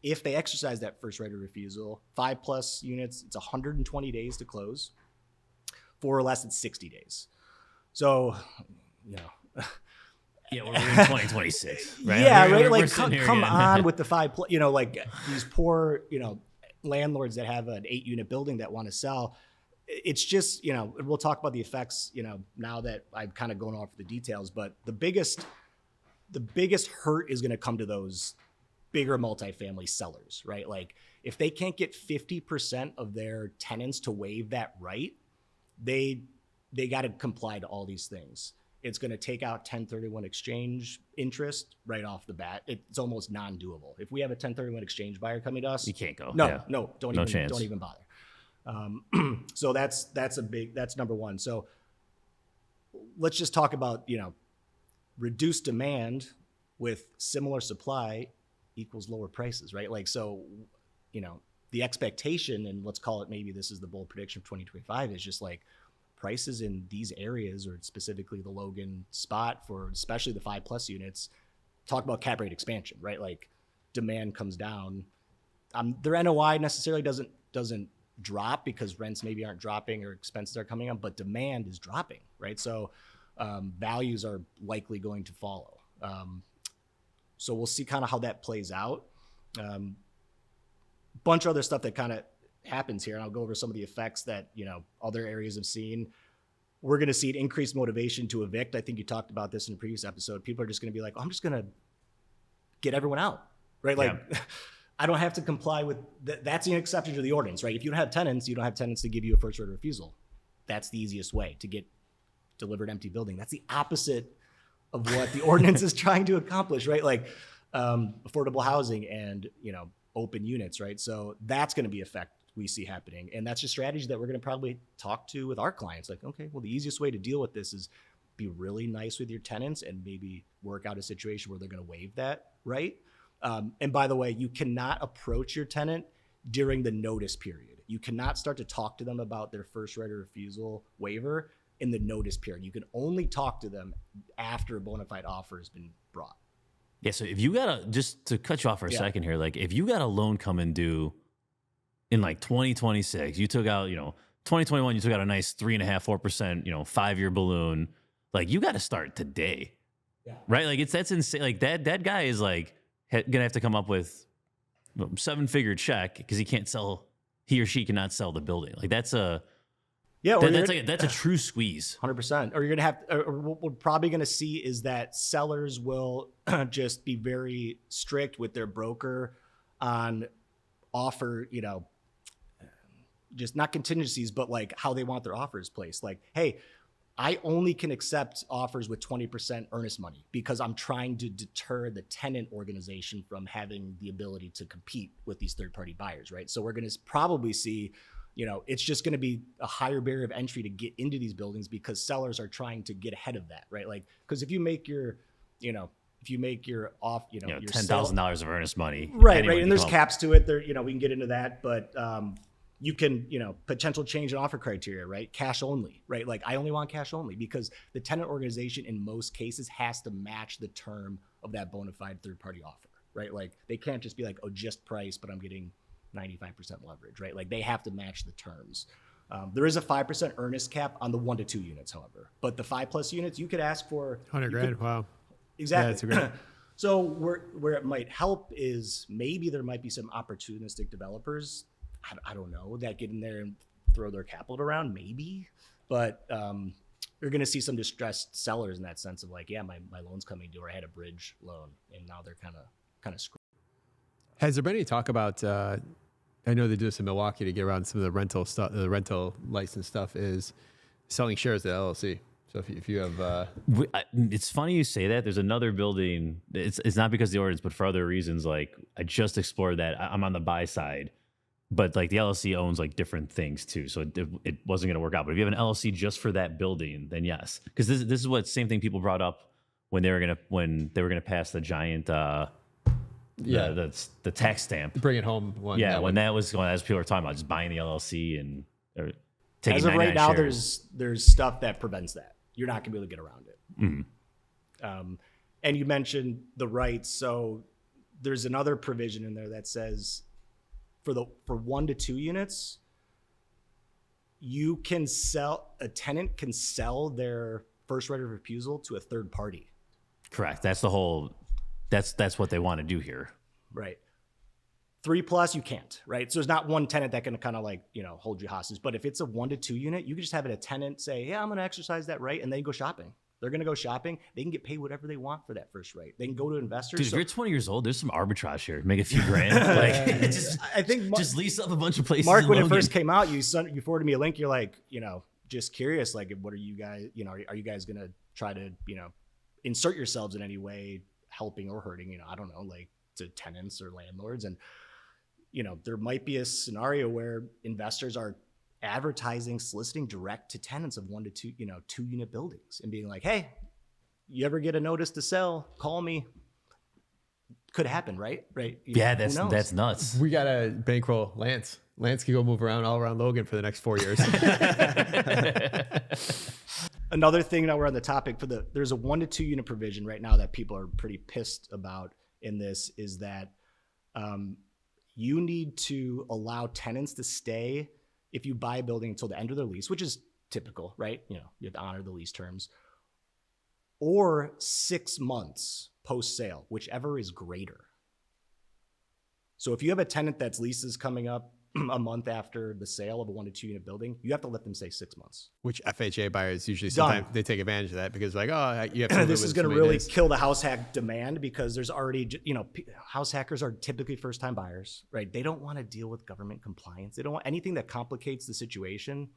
if they exercise that first right of refusal, 5+ units, it's 120 days to close. 4 or less, it's 60 days. So, Yeah, we're in 2026, right? Yeah, we're right. Come on with the 5+, these poor, landlords that have an 8-unit building that want to sell. It's just, we'll talk about the effects, now that I've kind of gone off the details, but the biggest hurt is going to come to those bigger multifamily sellers, right? Like if they can't get 50% of their tenants to waive that right, they got to comply to all these things. it's going to take out 1031 exchange interest right off the bat. It's almost non-doable. If we have a 1031 exchange buyer coming to us, You can't go. No, Yeah. no, don't No even chance. don't even bother. So that's number one. So let's just talk about, reduced demand with similar supply equals lower prices, right? Like, so, the expectation, and let's call it, maybe this is the bold prediction of 2025, is just like prices in these areas, or specifically the Logan spot for especially the 5+ units, talk about cap rate expansion, right? Like demand comes down. Their NOI necessarily doesn't drop because rents maybe aren't dropping or expenses are coming up, but demand is dropping, right? So values are likely going to follow. So we'll see kind of how that plays out. Bunch of other stuff that kind of happens here, and I'll go over some of the effects that other areas have seen. We're going to see an increased motivation to evict. I think you talked about this in a previous episode. People are just going to be like, oh, I'm just going to get everyone out, right? Like, I don't have to comply with that's an exception to the ordinance, right? If you don't have tenants, you don't have tenants to give you a first right of refusal. That's the easiest way to get delivered empty building. That's the opposite of what the ordinance is trying to accomplish, right? Like affordable housing and open units, right? So that's going to be effect we see happening, and that's a strategy that we're going to probably talk to with our clients. Like, okay, well, the easiest way to deal with this is be really nice with your tenants and maybe work out a situation where they're going to waive that, right? And by the way, you cannot approach your tenant during the notice period. You cannot start to talk to them about their first right of refusal waiver in the notice period. You can only talk to them after a bona fide offer has been brought. Yeah, so if you got just to cut you off for a second here, like if you got a loan coming due in like 2026, you took out, 2021, you took out a nice 3.5%, 4%, 5-year balloon, like you got to start today, right? Like that's insane. Like that guy is like gonna have to come up with a 7-figure check because he or she cannot sell the building. Like that's a true squeeze. 100%. Or you're gonna have, or what we're probably gonna see is that sellers will just be very strict with their broker on offer, just not contingencies, but like how they want their offers placed. Like, hey, I only can accept offers with 20% earnest money because I'm trying to deter the tenant organization from having the ability to compete with these third-party buyers, right? So we're going to probably see, it's just going to be a higher barrier of entry to get into these buildings because sellers are trying to get ahead of that, right? Like, because if you make your, off, your $10,000 of earnest money, right, and there's caps to it. There, we can get into that, but you can, potential change in offer criteria, right? Cash only, right? Like I only want cash only because the tenant organization in most cases has to match the term of that bona fide third-party offer, right? Like they can't just be like, oh, just price, but I'm getting 95% leverage, right? Like they have to match the terms. There is a 5% earnest cap on the 1 to 2 units, however, but the 5+ units, you could ask for $100,000. Wow. Exactly. Yeah, that's great. So where it might help is maybe there might be some opportunistic developers, I don't know, that get in there and throw their capital around, maybe, but you're going to see some distressed sellers in that sense of like, yeah, my loan's coming due, or I had a bridge loan, and now they're kind of screwed. Has there been any talk about? I know they do this in Milwaukee to get around some of the rental stuff. The rental license stuff is selling shares to LLC. So if you have, it's funny you say that. There's another building. It's not because of the ordinance, but for other reasons. Like I just explored that. I'm on the buy side. But like the LLC owns like different things too, so it wasn't going to work out. But if you have an LLC just for that building, then yes, because this is what same thing people brought up when they were gonna pass the giant the tax stamp, bring it home one. Yeah, when that was going, as people were talking about just buying the LLC and taking as of right now, shares. there's stuff that prevents that. You're not gonna be able to get around it. Mm-hmm. And you mentioned the rights, so there's another provision in there that says, for 1 to 2 units, a tenant can sell their first right of refusal to a third party. Correct. That's what they want to do here. Right. 3+, you can't, right? So there's not one tenant that can kind of like, hold you hostage. But if it's a 1 to 2 unit, you can just have a tenant say, yeah, I'm going to exercise that right. And then go shopping. They're going to go shopping. They can get paid whatever they want for that first right. They can go to investors. Dude, if you're 20 years old, there's some arbitrage here. Make a few grand. I think just lease up a bunch of places. Mark, when it first came out, you forwarded me a link. You're like, just curious, like, what are you guys, are you guys going to try to, insert yourselves in any way, helping or hurting, I don't know, like to tenants or landlords. And, there might be a scenario where investors are advertising, soliciting direct to tenants of 1 to 2, 2-unit buildings and being like, hey, you ever get a notice to sell, call me. Could happen, right? Yeah, that's nuts. We got to bankroll Lance. Lance can go move around all around Logan for the next 4 years. Another thing, now we're on the topic, there's a 1 to 2 unit provision right now that people are pretty pissed about in this, is that you need to allow tenants to stay if you buy a building until the end of their lease, which is typical, right? You have to honor the lease terms, or 6 months post sale, whichever is greater. So if you have a tenant that's leases coming up a month after the sale of a 1 to 2 unit building, you have to let them stay 6 months. Which FHA buyers usually sometimes they take advantage of that because like, oh, you have to. This is going to really kill the house hack demand because there's already, house hackers are typically first time buyers, right? They don't want to deal with government compliance. They don't want anything that complicates the situation.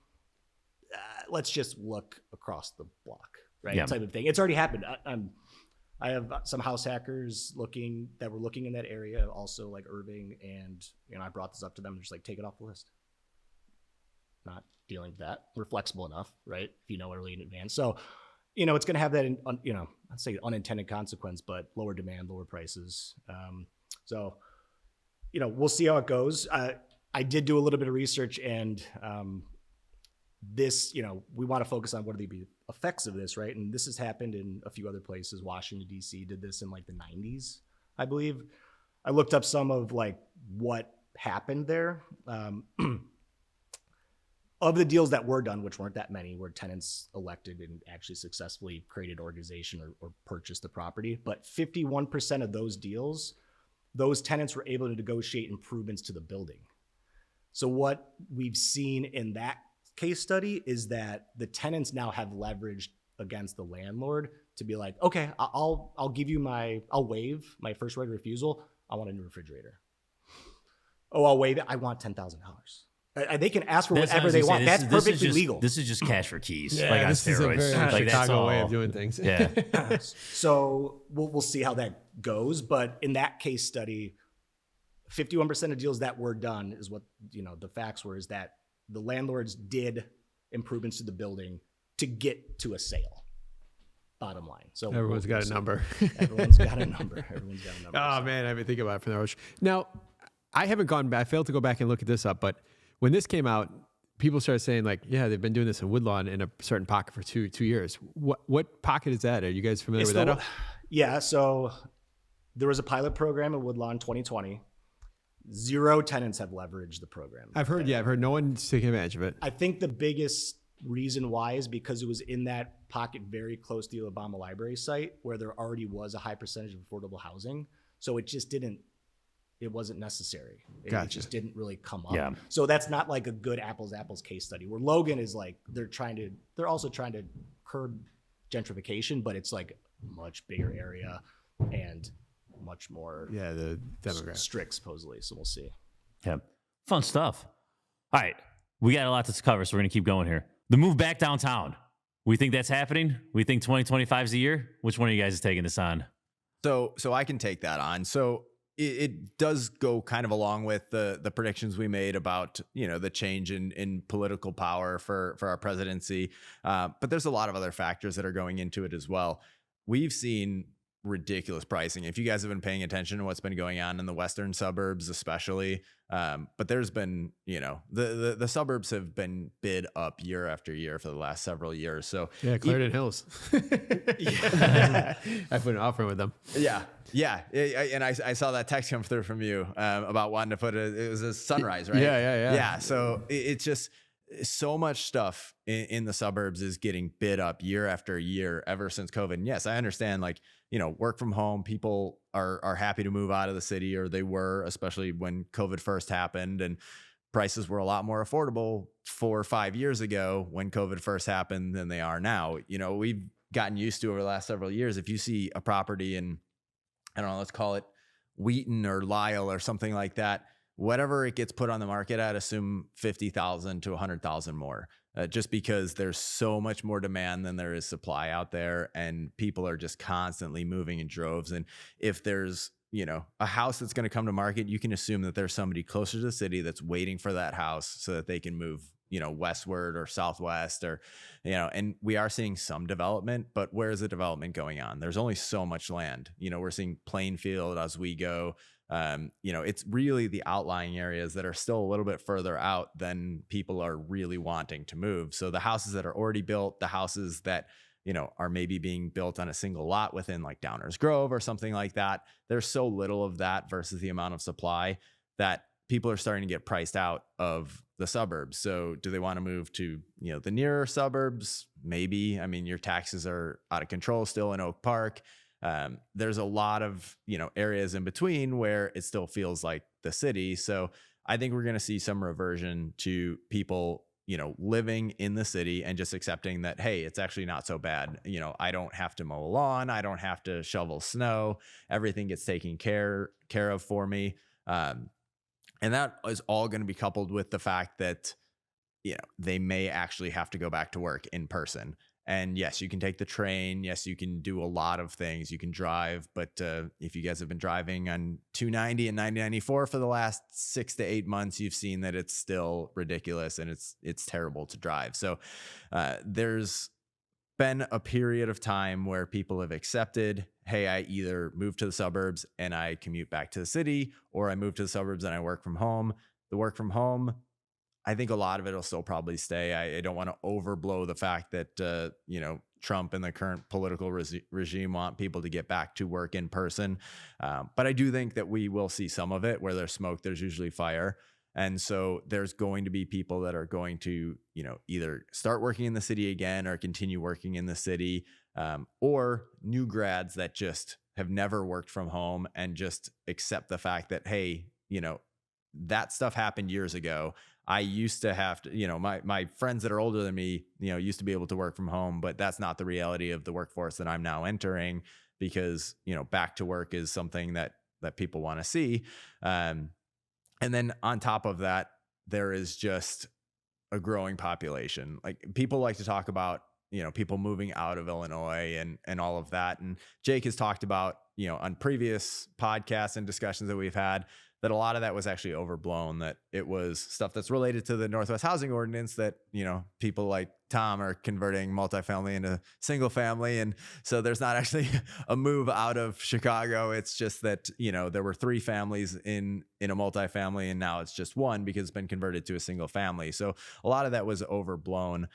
Let's just look across the block, right? Yeah. Type of thing. It's already happened. I have some house hackers that were looking in that area, also like Irving, and I brought this up to them. They're just like, take it off the list. Not dealing with that. We're flexible enough, right? If you know early in advance. So, it's going to have that, I'd say unintended consequence, but lower demand, lower prices. So, we'll see how it goes. I did do a little bit of research, and this, we want to focus on what are the effects of this, right? And this has happened in a few other places. Washington, D.C. did this in like the 90s, I believe. I looked up some of like what happened there. Of the deals that were done, which weren't that many, where tenants elected and actually successfully created organization or purchased the property. But 51% of those deals, those tenants were able to negotiate improvements to the building. So what we've seen in that case study is that the tenants now have leverage against the landlord to be like, okay, I'll waive my first right of refusal. I want a new refrigerator. Oh, I'll waive it. I want $10,000. They can ask for whatever they want. That's perfectly legal. This is just cash for keys. Yeah, like on this is a steroids. very Like, Chicago way of doing things. Yeah. So we'll see how that goes. But in that case study, 51% of deals that were done is what, the facts were, is that the landlords did improvements to the building to get to a sale. Bottom line. So everyone's got a number. Everyone's got a number. Oh man, I've been thinking about it for the rush. Now, I haven't gone back. I failed to go back and look at this up, but when this came out, people started saying like, yeah, they've been doing this in Woodlawn in a certain pocket for two years. What pocket is that? Are you guys familiar with that? Yeah. So there was a pilot program in Woodlawn 2020. 0 tenants have leveraged the program. I've heard no one's taking advantage of it. I think the biggest reason why is because it was in that pocket very close to the Obama Library site where there already was a high percentage of affordable housing. So it just wasn't necessary. It just didn't really come up. Yeah. So that's not like a good apples case study where Logan is like, they're also trying to curb gentrification, but it's like a much bigger area and much more the demographic strict supposedly. So we'll see. Yeah. Fun stuff. All right. We got a lot to cover, so we're going to keep going here. The move back downtown. We think that's happening? We think 2025 is the year? Which one of you guys is taking this on? So I can take that on. So it does go kind of along with the predictions we made about, the change in political power for our presidency. But there's a lot of other factors that are going into it as well. We've seen ridiculous pricing. If you guys have been paying attention to what's been going on in the western suburbs, especially, but there's been, the suburbs have been bid up year after year for the last several years. So yeah, Clarendon Hills. Yeah. I put an offer with them. Yeah. And I saw that text come through from you about wanting to put it was a Sunrise, right? Yeah. So it's just so much stuff in the suburbs is getting bid up year after year ever since COVID. And yes, I understand, like, work from home, people are happy to move out of the city, or they were, especially when COVID first happened, and prices were a lot more affordable 4 or 5 years ago when COVID first happened than they are now. We've gotten used to over the last several years. If you see a property in, I don't know, let's call it Wheaton or Lisle or something like that, whatever it gets put on the market at, assume 50,000 to 100,000 more, just because there's so much more demand than there is supply out there, and people are just constantly moving in droves. And if there's, a house that's going to come to market, you can assume that there's somebody closer to the city that's waiting for that house so that they can move, westward or southwest, or, and we are seeing some development, but where's the development going on? There's only so much land. We're seeing Plainfield, Oswego. It's really the outlying areas that are still a little bit further out than people are really wanting to move. So the houses that are already built, the houses that, are maybe being built on a single lot within like Downers Grove or something like that, there's so little of that versus the amount of supply that people are starting to get priced out of the suburbs. So do they want to move to, the nearer suburbs? Maybe. I mean, your taxes are out of control still in Oak Park. There's a lot of, areas in between where it still feels like the city. So I think we're going to see some reversion to people, living in the city and just accepting that, hey, it's actually not so bad. I don't have to mow a lawn. I don't have to shovel snow. Everything gets taken care of for me. And that is all going to be coupled with the fact that, they may actually have to go back to work in person. And yes, you can take the train. Yes, you can do a lot of things. You can drive. But if you guys have been driving on 290 and 9094 for the last 6 to 8 months, you've seen that it's still ridiculous and it's terrible to drive. So there's been a period of time where people have accepted, hey, I either move to the suburbs and I commute back to the city, or I move to the suburbs and I work from home. The work from home, I think a lot of it will still probably stay. I don't want to overblow the fact that, Trump and the current political regime want people to get back to work in person. But I do think that we will see some of it. Where there's smoke, there's usually fire. And so there's going to be people that are going to, either start working in the city again or continue working in the city, or new grads that just have never worked from home and just accept the fact that, hey, that stuff happened years ago. I used to have to, my friends that are older than me, used to be able to work from home, but that's not the reality of the workforce that I'm now entering, because, back to work is something that people want to see. And then on top of that, there is just a growing population. Like, people like to talk about, people moving out of Illinois and all of that. And Jake has talked about, on previous podcasts and discussions that we've had, that a lot of that was actually overblown, that it was stuff that's related to the Northwest Housing Ordinance, that, people like Tom are converting multifamily into single family. And so there's not actually a move out of Chicago. It's just that, there were 3 families in a multifamily, and now it's just 1 because it's been converted to a single family. So a lot of that was overblown.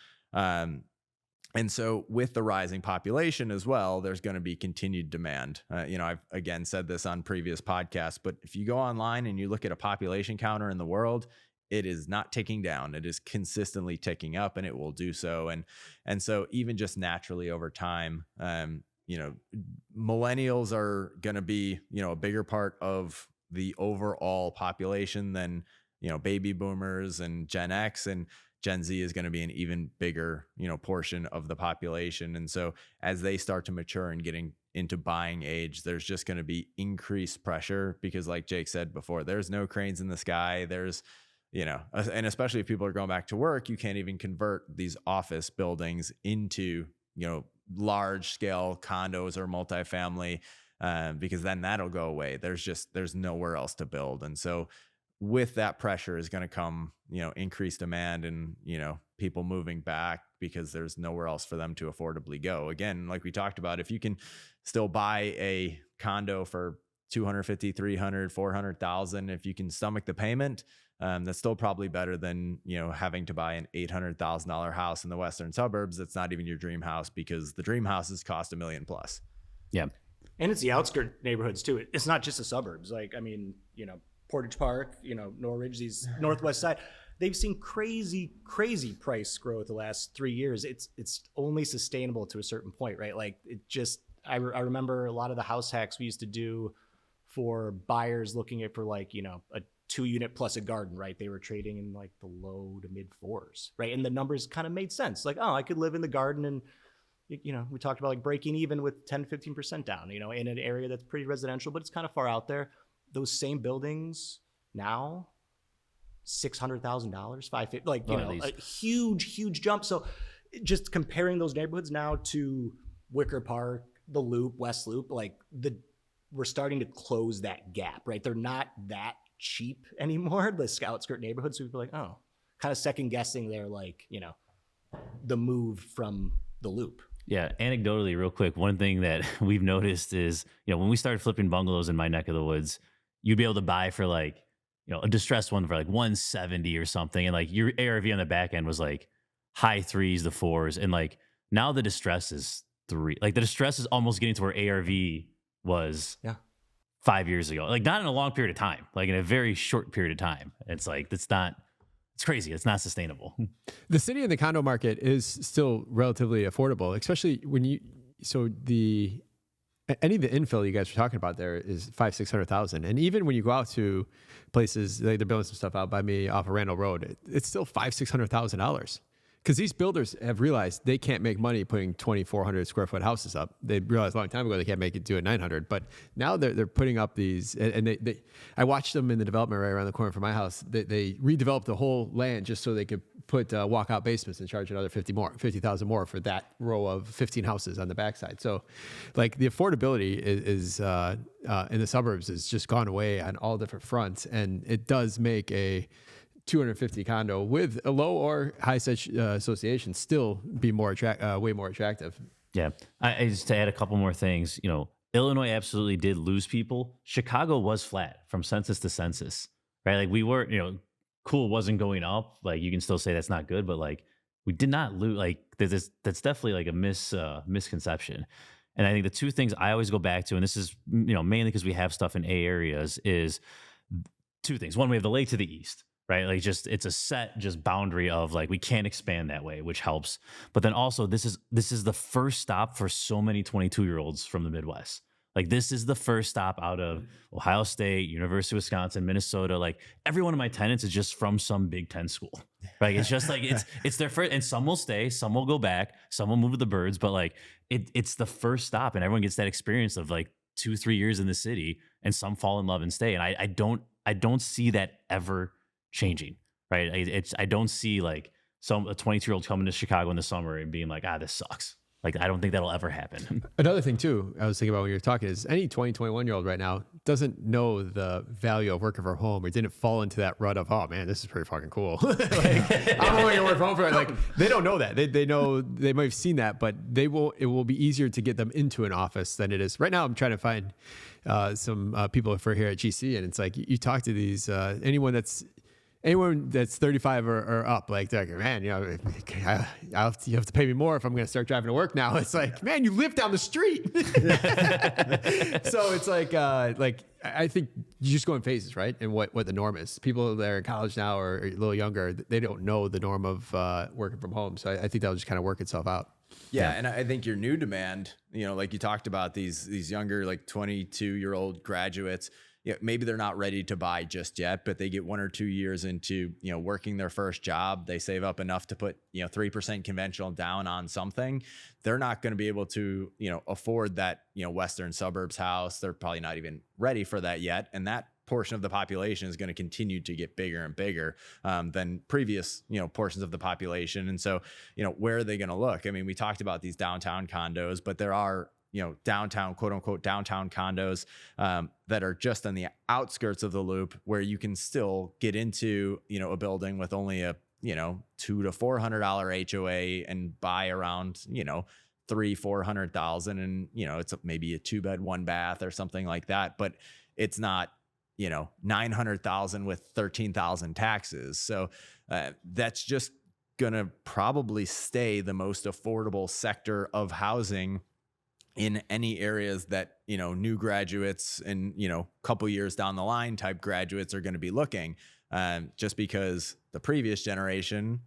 And so with the rising population as well, there's going to be continued demand. I've again said this on previous podcasts, but if you go online and you look at a population counter in the world, it is not ticking down. It is consistently ticking up, and it will do so. And so even just naturally over time, millennials are going to be, a bigger part of the overall population than, baby boomers and Gen X, and Gen Z is going to be an even bigger, portion of the population. And so as they start to mature and getting into buying age, there's just going to be increased pressure, because like Jake said before, there's no cranes in the sky. There's, and especially if people are going back to work, you can't even convert these office buildings into, large scale condos or multifamily, because then that'll go away. There's nowhere else to build. And so with that pressure is going to come, increased demand and, people moving back because there's nowhere else for them to affordably go. Again, like we talked about, if you can still buy a condo for 250, 300, 400,000, if you can stomach the payment, that's still probably better than, having to buy an $800,000 house in the western suburbs. That's not even your dream house, because the dream houses cost $1 million plus. Yeah. And it's the outskirt neighborhoods too. It's not just the suburbs. Portage Park, Norridge, these northwest side, they've seen crazy price growth the last 3 years. It's only sustainable to a certain point, right? Like, it just, I remember a lot of the house hacks we used to do for buyers looking at for a 2-unit plus a garden, right? They were trading in like the low to mid 4s, right? And the numbers kind of made sense. Like, oh, I could live in the garden and, we talked about like breaking even with 10, 15% down, in an area that's pretty residential, but it's kind of far out there. Those same buildings now $600,000, like, At least. a huge jump. So just comparing those neighborhoods now to Wicker Park, the Loop, West Loop, like we're starting to close that gap, right? They're not that cheap anymore, the outskirt neighborhoods. So people are like, oh, kind of second guessing their, like, the move from the Loop. Yeah, anecdotally, real quick, one thing that we've noticed is, when we started flipping bungalows in my neck of the woods, you'd be able to buy for like, a distressed one for like 170 or something. And like your ARV on the back end was like high 3s to 4s. And like now the distress is 3. Like the distress is almost getting to where ARV was 5 years ago. Like not in a long period of time, like in a very short period of time. It's like, it's crazy. It's not sustainable. The city and the condo market is still relatively affordable, especially when any of the infill you guys were talking about there is $500,000-$600,000, and even when you go out to places, like they're building some stuff out by me off of Randall Road, it's still $500,000-$600,000 because these builders have realized they can't make money putting 2,400 square foot houses up. They realized a long time ago they can't make it do it 900, but now they're putting up these, and they I watched them in the development right around the corner from my house. They redeveloped the whole land just so they could put walkout basements and charge another $50,000 more for that row of 15 houses on the backside. So, like the affordability is in the suburbs is just gone away on all different fronts, and it does make a 250 condo with a low or high association still be way more attractive. Yeah. I just to add a couple more things, Illinois absolutely did lose people. Chicago was flat from census to census, right? Like we were, cool wasn't going up. Like you can still say that's not good, but like we did not lose. Like that's definitely like a misconception. And I think the two things I always go back to, and this is, mainly because we have stuff in A areas, is two things. One, we have the lake to the east, right? Like it's a set just boundary of like, we can't expand that way, which helps. But then also this is the first stop for so many 22-year-olds from the Midwest. Like this is the first stop out of Ohio State, University of Wisconsin, Minnesota. Like every one of my tenants is just from some Big Ten school. Right? It's just like, it's their first, and some will stay, some will go back, some will move to the birds, but like it's the first stop, and everyone gets that experience of like 2-3 years in the city, and some fall in love and stay. And I don't see that ever changing, right? I don't see like a 22-year-old coming to Chicago in the summer and being like, this sucks. Like, I don't think that'll ever happen. Another thing too, I was thinking about when you were talking is any 20, 21-year-old right now doesn't know the value of working from home, or didn't fall into that rut of, oh man, this is pretty fucking cool. Like, I'm only gonna work from home for it. Like they don't know that. They know, they might have seen that, but it will be easier to get them into an office than it is. Right now I'm trying to find some people for here at GC, and it's like you talk to these anyone that's 35 or up, like they're like, man, you have to pay me more if I'm going to start driving to work now. It's like, man, you live down the street. So it's like I think you just go in phases, right? And what the norm is. People that are in college now or a little younger, they don't know the norm of working from home. So I think that'll just kind of work itself out. Yeah, and I think your new demand, like you talked about these younger, like 22-year-old graduates. Maybe they're not ready to buy just yet, but they get 1 or 2 years into, working their first job. They save up enough to put, 3% conventional down on something. They're not going to be able to, afford that, Western suburbs house. They're probably not even ready for that yet. And that portion of the population is going to continue to get bigger and bigger than previous, portions of the population. And so, where are they going to look? I mean, we talked about these downtown condos, but there are, downtown, quote unquote, downtown condos that are just on the outskirts of the loop, where you can still get into, a building with only a, $200 to $400 HOA and buy around, $300,000-$400,000. And, it's maybe a 2-bed, 1-bath or something like that, but it's not, $900,000 with 13,000 taxes. So that's just going to probably stay the most affordable sector of housing in any areas that, new graduates and, couple years down the line type graduates are going to be looking, just because the previous generation,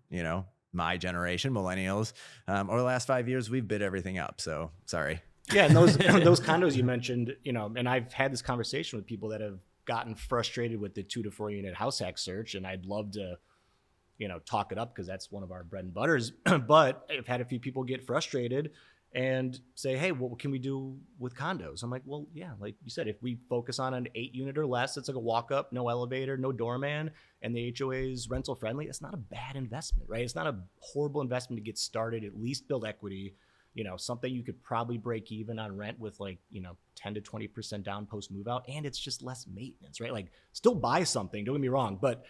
my generation, millennials, over the last 5 years, we've bid everything up. So sorry. Yeah. And those condos you mentioned, and I've had this conversation with people that have gotten frustrated with the 2 to 4 unit house hack search. And I'd love to, talk it up because that's one of our bread and butters, but I've had a few people get frustrated. and say, hey, what can we do with condos? I'm like, well, yeah, like you said, if we focus on an 8 unit or less, it's like a walk up, no elevator, no doorman, and the HOA is rental friendly, it's not a bad investment, right? It's not a horrible investment to get started, at least build equity, something you could probably break even on rent with 10 to 20% down post move out. And it's just less maintenance, right? Like still buy something, don't get me wrong, but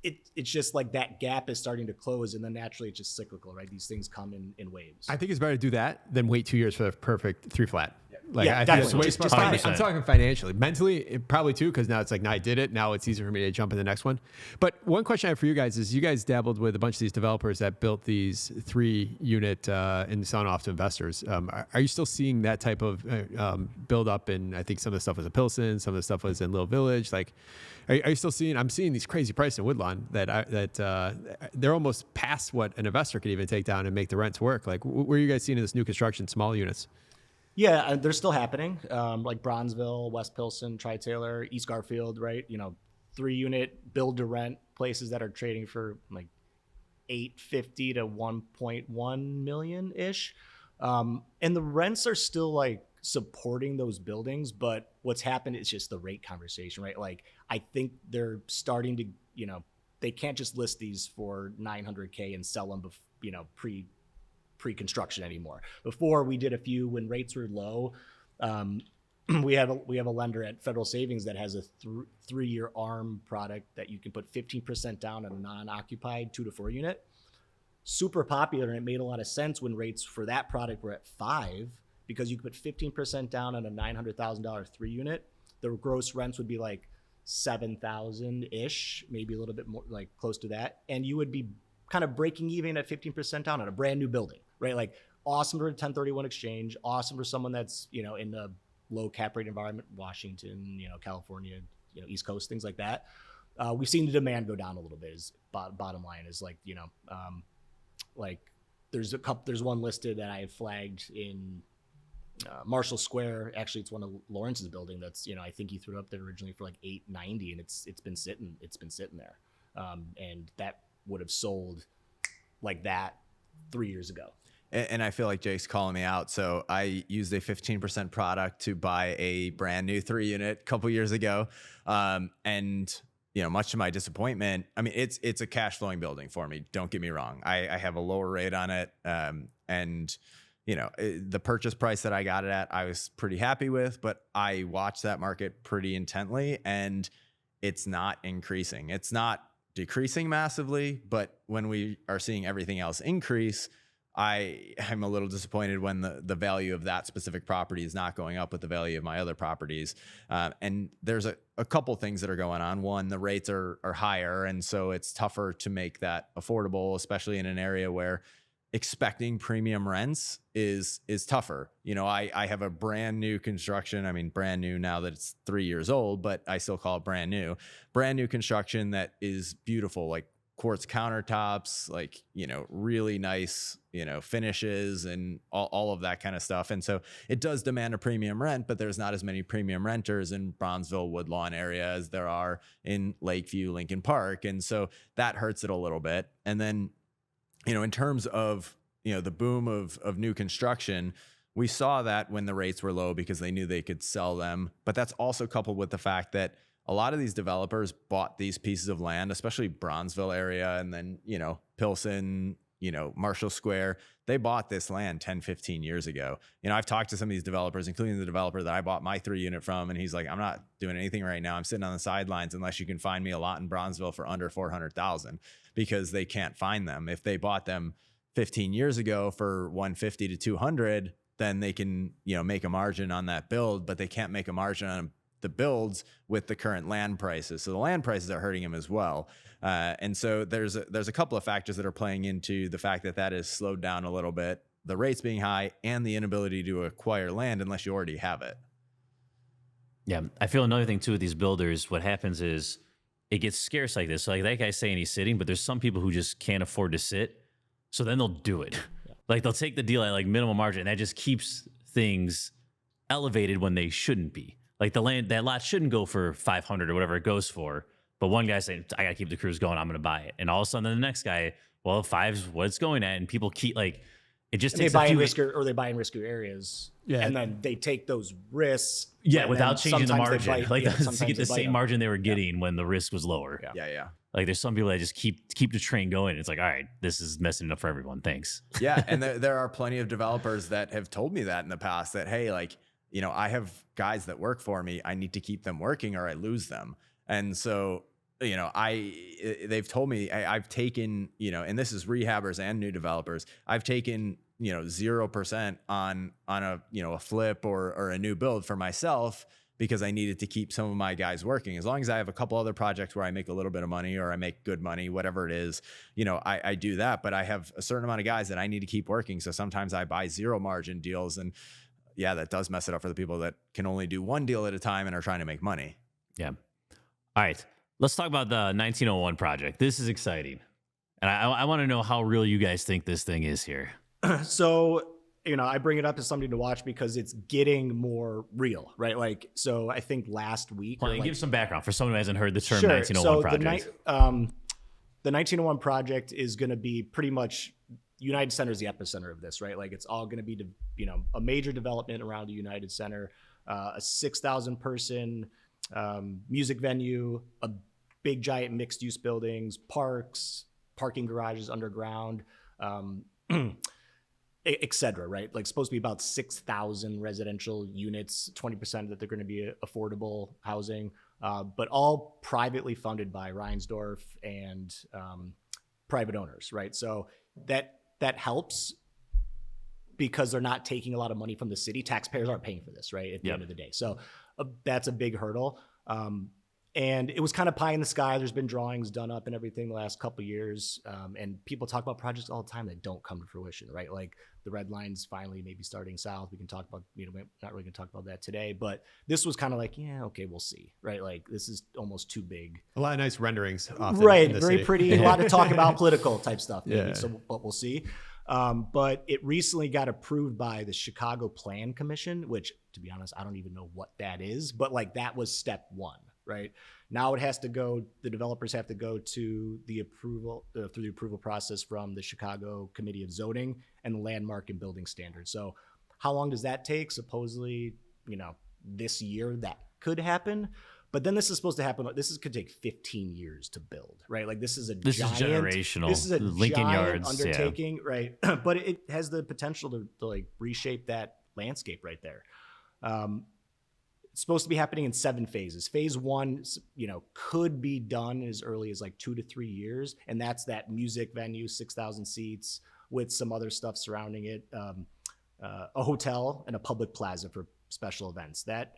it's just like that gap is starting to close, and then naturally it's just cyclical, right? These things come in waves. I think it's better to do that than wait 2 years for the perfect 3 flat. Like, Yeah, I think definitely. it's way Just smart. 100%. I'm talking financially. Mentally, probably too, because now it's like, now I did it. Now it's easier for me to jump in the next one. But one question I have for you guys is, you guys dabbled with a bunch of these developers that built these 3 unit and selling off to investors. Are you still seeing that type of build up? And I think some of the stuff was in Pilsen, some of the stuff was in Little Village. Like, are you still seeing? I'm seeing these crazy prices in Woodlawn that they're almost past what an investor could even take down and make the rents work. Like, where are you guys seeing in this new construction, small units? Yeah, they're still happening. Like Bronzeville, West Pilsen, Tri-Taylor, East Garfield, right? 3 unit build to rent places that are trading for like $850 to $1.1 million ish. And the rents are still like supporting those buildings, but what's happened is just the rate conversation, right? Like I think they're starting to, they can't just list these for $900K and sell them, pre-construction anymore. Before we did a few when rates were low. We have a lender at Federal Savings that has a 3-year ARM product that you can put 15% down on a non-occupied 2 to 4 unit. Super popular, and it made a lot of sense when rates for that product were at 5, because you could put 15% down on a $900,000 3 unit. The gross rents would be like $7,000 ish, maybe a little bit more, like close to that, and you would be kind of breaking even at 15% down on a brand new building, right? Like awesome for a 1031 exchange, awesome for someone that's, in the low cap rate environment, Washington, California, East Coast, things like that. We've seen the demand go down a little bit. Is bottom line is like, like there's one listed that I have flagged in Marshall Square. Actually, it's one of Lawrence's building that's, I think he threw up there originally for like $890, and it's been sitting there. And that would have sold like that 3 years ago. And I feel like Jake's calling me out. So I used a 15% product to buy a brand new 3 unit a couple years ago. And much to my disappointment, I mean, it's a cash flowing building for me. Don't get me wrong. I have a lower rate on it. And the purchase price that I got it at, I was pretty happy with, but I watched that market pretty intently, and it's not increasing. It's not decreasing massively, but when we are seeing everything else increase, I'm a little disappointed when the value of that specific property is not going up with the value of my other properties. And there's a couple things that are going on. One, the rates are higher, and so it's tougher to make that affordable, especially in an area where expecting premium rents is tougher. I have a brand new construction. I mean, brand new now that it's 3 years old, but I still call it brand new construction that is beautiful, like quartz countertops, like, really nice, finishes and all of that kind of stuff. And so it does demand a premium rent, but there's not as many premium renters in Bronzeville, Woodlawn area as there are in Lakeview, Lincoln Park. And so that hurts it a little bit. And then, in terms of, the boom of new construction, we saw that when the rates were low because they knew they could sell them. But that's also coupled with the fact that a lot of these developers bought these pieces of land, especially Bronzeville area, and then, Pilsen, Marshall Square. They bought this land 10, 15 years ago. I've talked to some of these developers, including the developer that I bought my 3 unit from, and he's like, I'm not doing anything right now. I'm sitting on the sidelines unless you can find me a lot in Bronzeville for under $400,000, because they can't find them. If they bought them 15 years ago for $150 to $200, then they can, make a margin on that build, but they can't make a margin on the builds with the current land prices. So the land prices are hurting them as well. And so there's a couple of factors that are playing into the fact that is slowed down a little bit, the rates being high and the inability to acquire land unless you already have it. Yeah, I feel another thing too with these builders, what happens is it gets scarce like this. So like that guy's saying he's sitting, but there's some people who just can't afford to sit. So then they'll do it. Yeah. Like they'll take the deal at like minimum margin, and that just keeps things elevated when they shouldn't be. Like that lot shouldn't go for 500 or whatever it goes for. But one guy saying, I got to keep the cruise going, I'm going to buy it. And all of a sudden the next guy, well, 5's what it's going at. And people keep like, It just And they takes buy a in few. riskier, or they buy in riskier areas. Yeah. And then they take those risks. Yeah, and without then changing the sometimes they margin, bite- like yeah, to sometimes get they the bite same 'em. margin they were getting when the risk was lower. Yeah. Yeah. Like there's some people that just keep the train going. It's like, all right, this is messing it up for everyone. Thanks. Yeah. And there are plenty of developers that have told me that in the past that, hey, like, you know, I have guys that work for me. I need to keep them working or I lose them. And so, you know, they've told me I've taken, you know, and this is rehabbers and new developers. I've taken, you know, 0% on a, you know, a flip or a new build for myself because I needed to keep some of my guys working. As long as I have a couple other projects where I make a little bit of money or I make good money, whatever it is, you know, I do that. But I have a certain amount of guys that I need to keep working. So sometimes I buy 0 margin deals. And yeah, that does mess it up for the people that can only do one deal at a time and are trying to make money. Yeah. All right. Let's talk about the 1901 project. This is exciting. And I want to know how real you guys think this thing is here. So, you know, I bring it up as something to watch because it's getting more real, right? Like, so I think last week. Well, or like, give some background for someone who hasn't heard the term sure. 1901 So project. The 1901 project is going to be pretty much United Center is the epicenter of this, right? Like it's all going to be, you know, a major development around the United Center, a 6,000 person music venue, a big giant mixed use buildings, parks, parking garages underground, et cetera, right? Like supposed to be about 6,000 residential units, 20% that they're going to be affordable housing, but all privately funded by Reinsdorf and private owners, right? So that helps because they're not taking a lot of money from the city. Taxpayers aren't paying for this, right? At the end of the day. So that's a big hurdle. And it was kind of pie in the sky. There's been drawings done up and everything the last couple of years. And people talk about projects all the time that don't come to fruition, right? Like the red line's finally maybe starting south. We can talk about, you know, we're not really gonna talk about that today, but this was kind of like, yeah, okay, we'll see, right? Like this is almost too big. A lot of nice renderings. Often Right, in the very city. pretty. A lot of talk about political type stuff. Maybe. Yeah. So, but we'll see. But it recently got approved by the Chicago Plan Commission, which, to be honest, I don't even know what that is. But like that was step one, right? Now it has to go. The developers have to go to the approval through the approval process from the Chicago Committee of Zoning and the Landmark and Building Standards. So, how long does that take? Supposedly, you know, this year that could happen. But then this is supposed to happen. Could take 15 years to build, right? Like this is generational. This is a Lincoln giant Yards undertaking, right? But it has the potential to like reshape that landscape right there. It's supposed to be happening in 7 phases. Phase 1, you know, could be done as early as like 2 to 3 years, and that's that music venue, 6,000 seats, with some other stuff surrounding it, a hotel and a public plaza for special events. That,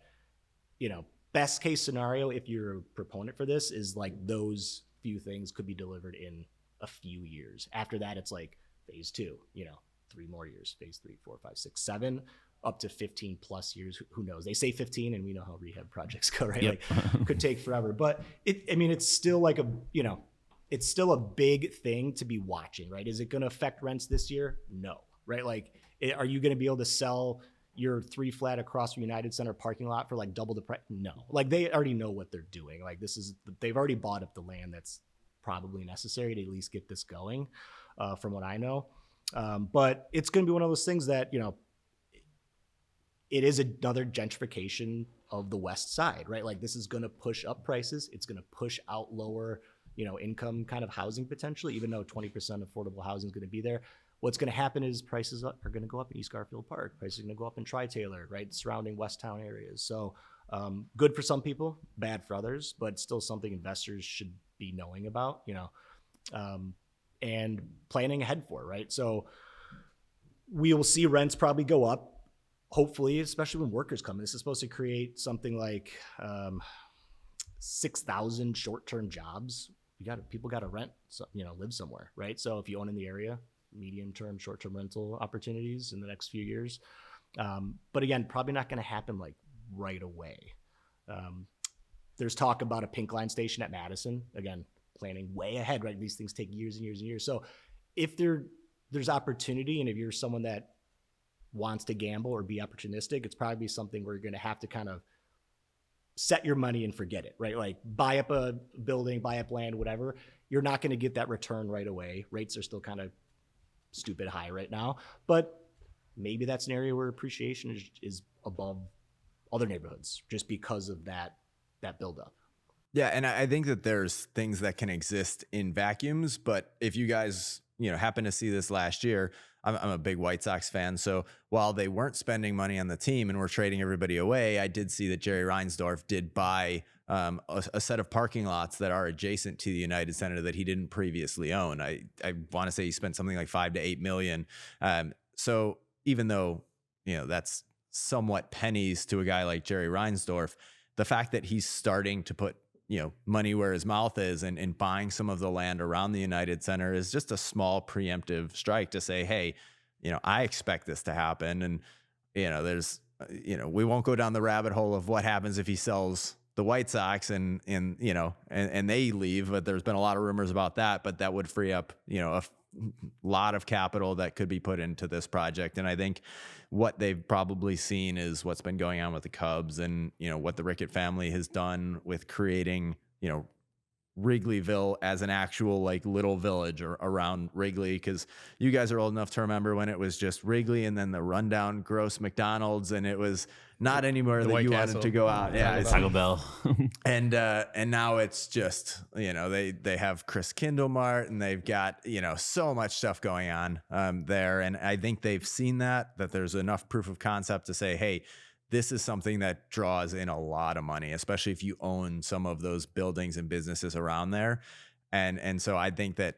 you know. Best case scenario, if you're a proponent for this, is like those few things could be delivered in a few years. After that, it's like phase 2, you know, 3 more years, phase 3, 4, 5, 6, 7, up to 15 plus years. Who knows? They say 15 and we know how rehab projects go, right? Yep. Like could take forever, but it's still like it's still a big thing to be watching, right? Is it going to affect rents this year? No, right? Like, are you going to be able to sell your 3 flat across from United Center parking lot for like double the price? No, like they already know what they're doing. Like they've already bought up the land that's probably necessary to at least get this going, from what I know. But it's going to be one of those things that, you know, it is another gentrification of the West Side, right? Like this is going to push up prices. It's going to push out lower, you know, income kind of housing potentially, even though 20% affordable housing is going to be there. What's going to happen is prices are going to go up in East Garfield Park. Prices are going to go up in Tri-Taylor, right? Surrounding West Town areas. So good for some people, bad for others, but still something investors should be knowing about, you know, and planning ahead for, right? So we will see rents probably go up, hopefully, especially when workers come. This is supposed to create something like 6,000 short-term jobs. People got to rent, you know, live somewhere, right? So if you own in the area, medium-term, short-term rental opportunities in the next few years. But again, probably not going to happen like right away. There's talk about a pink line station at Madison. Again, planning way ahead, right? These things take years and years and years. So if there's opportunity, and if you're someone that wants to gamble or be opportunistic, it's probably something where you're going to have to kind of set your money and forget it, right? Like buy up a building, buy up land, whatever. You're not going to get that return right away. Rates are still kind of stupid high right now. But maybe that's an area where appreciation is above other neighborhoods just because of that buildup. Yeah, and I think that there's things that can exist in vacuums, but if you guys, happen to see this last year, I'm a big White Sox fan. So while they weren't spending money on the team and were trading everybody away, I did see that Jerry Reinsdorf did buy a set of parking lots that are adjacent to the United Center that he didn't previously own. I want to say he spent something like $5 to $8 million. So even though, that's somewhat pennies to a guy like Jerry Reinsdorf, the fact that he's starting to put money where his mouth is and buying some of the land around the United Center is just a small preemptive strike to say, hey, I expect this to happen. And, there's, we won't go down the rabbit hole of what happens if he sells the White Sox and they leave, but there's been a lot of rumors about that, but that would free up, a lot of capital that could be put into this project. And I think what they've probably seen is what's been going on with the Cubs and, what the Rickett family has done with creating, Wrigleyville as an actual like little village or around Wrigley. Cause you guys are old enough to remember when it was just Wrigley and then the rundown gross McDonald's and it was not anywhere that you wanted to go out. Yeah. It's Taco Bell. And now it's just, they have Chris Kindlemart and they've got, so much stuff going on there. And I think they've seen that there's enough proof of concept to say, hey, this is something that draws in a lot of money, especially if you own some of those buildings and businesses around there. And so I think that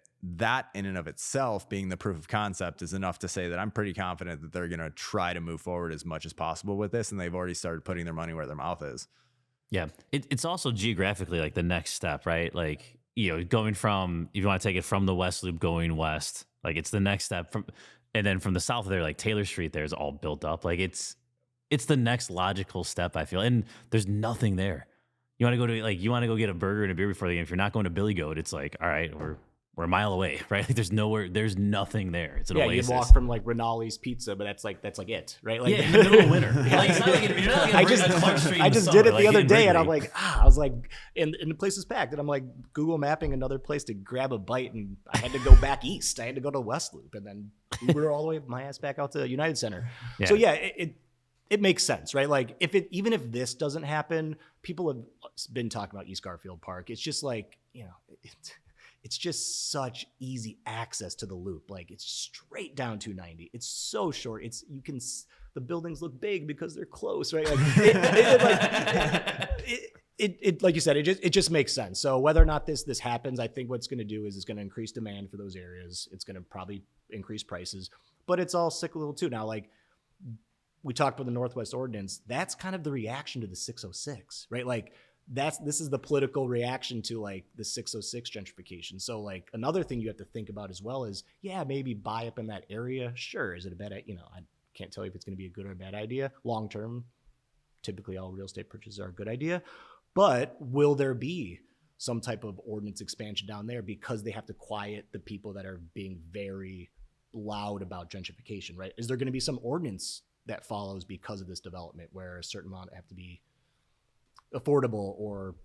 in and of itself, being the proof of concept, is enough to say that I'm pretty confident that they're going to try to move forward as much as possible with this. And they've already started putting their money where their mouth is. Yeah. It's also geographically like the next step, right? Like, going from, if you want to take it from the West Loop going west, like it's the next step and then from the south there, like Taylor Street there is all built up. Like it's the next logical step, I feel. And there's nothing there. You want to go get a burger and a beer before the game. If you're not going to Billy Goat, it's like, all right, we're a mile away, right? Like there's nothing there. It's an oasis. You walk from like Rinaldi's Pizza, but that's like it, right? Like in the middle of winter. Like, it's not like you're not gonna bring that Clark Street I in the just summer, did it like the other in day, and Wrigley. I'm like, I was like, and the place is packed, and I'm like Google mapping another place to grab a bite, and I had to go back east. I had to go to West Loop, and then Uber all the way my ass back out to United Center. Yeah. So yeah, it makes sense, right? Like even if this doesn't happen, people have been talking about East Garfield Park. It's just like, it's just such easy access to the loop. Like it's straight down 290. It's so short. The buildings look big because they're close, right? Like like you said, it just makes sense. So whether or not this happens, I think what's going to do is it's going to increase demand for those areas. It's going to probably increase prices, but it's all cyclical too. Now, like we talked about the Northwest Ordinance, that's kind of the reaction to the 606, right? Like this is the political reaction to like the 606 gentrification. So like another thing you have to think about as well is, maybe buy up in that area. Sure. Is it a bad, I can't tell you if it's going to be a good or a bad idea. Long term, typically all real estate purchases are a good idea, but will there be some type of ordinance expansion down there because they have to quiet the people that are being very loud about gentrification, right? Is there going to be some ordinance that follows because of this development where a certain amount have to be affordable, or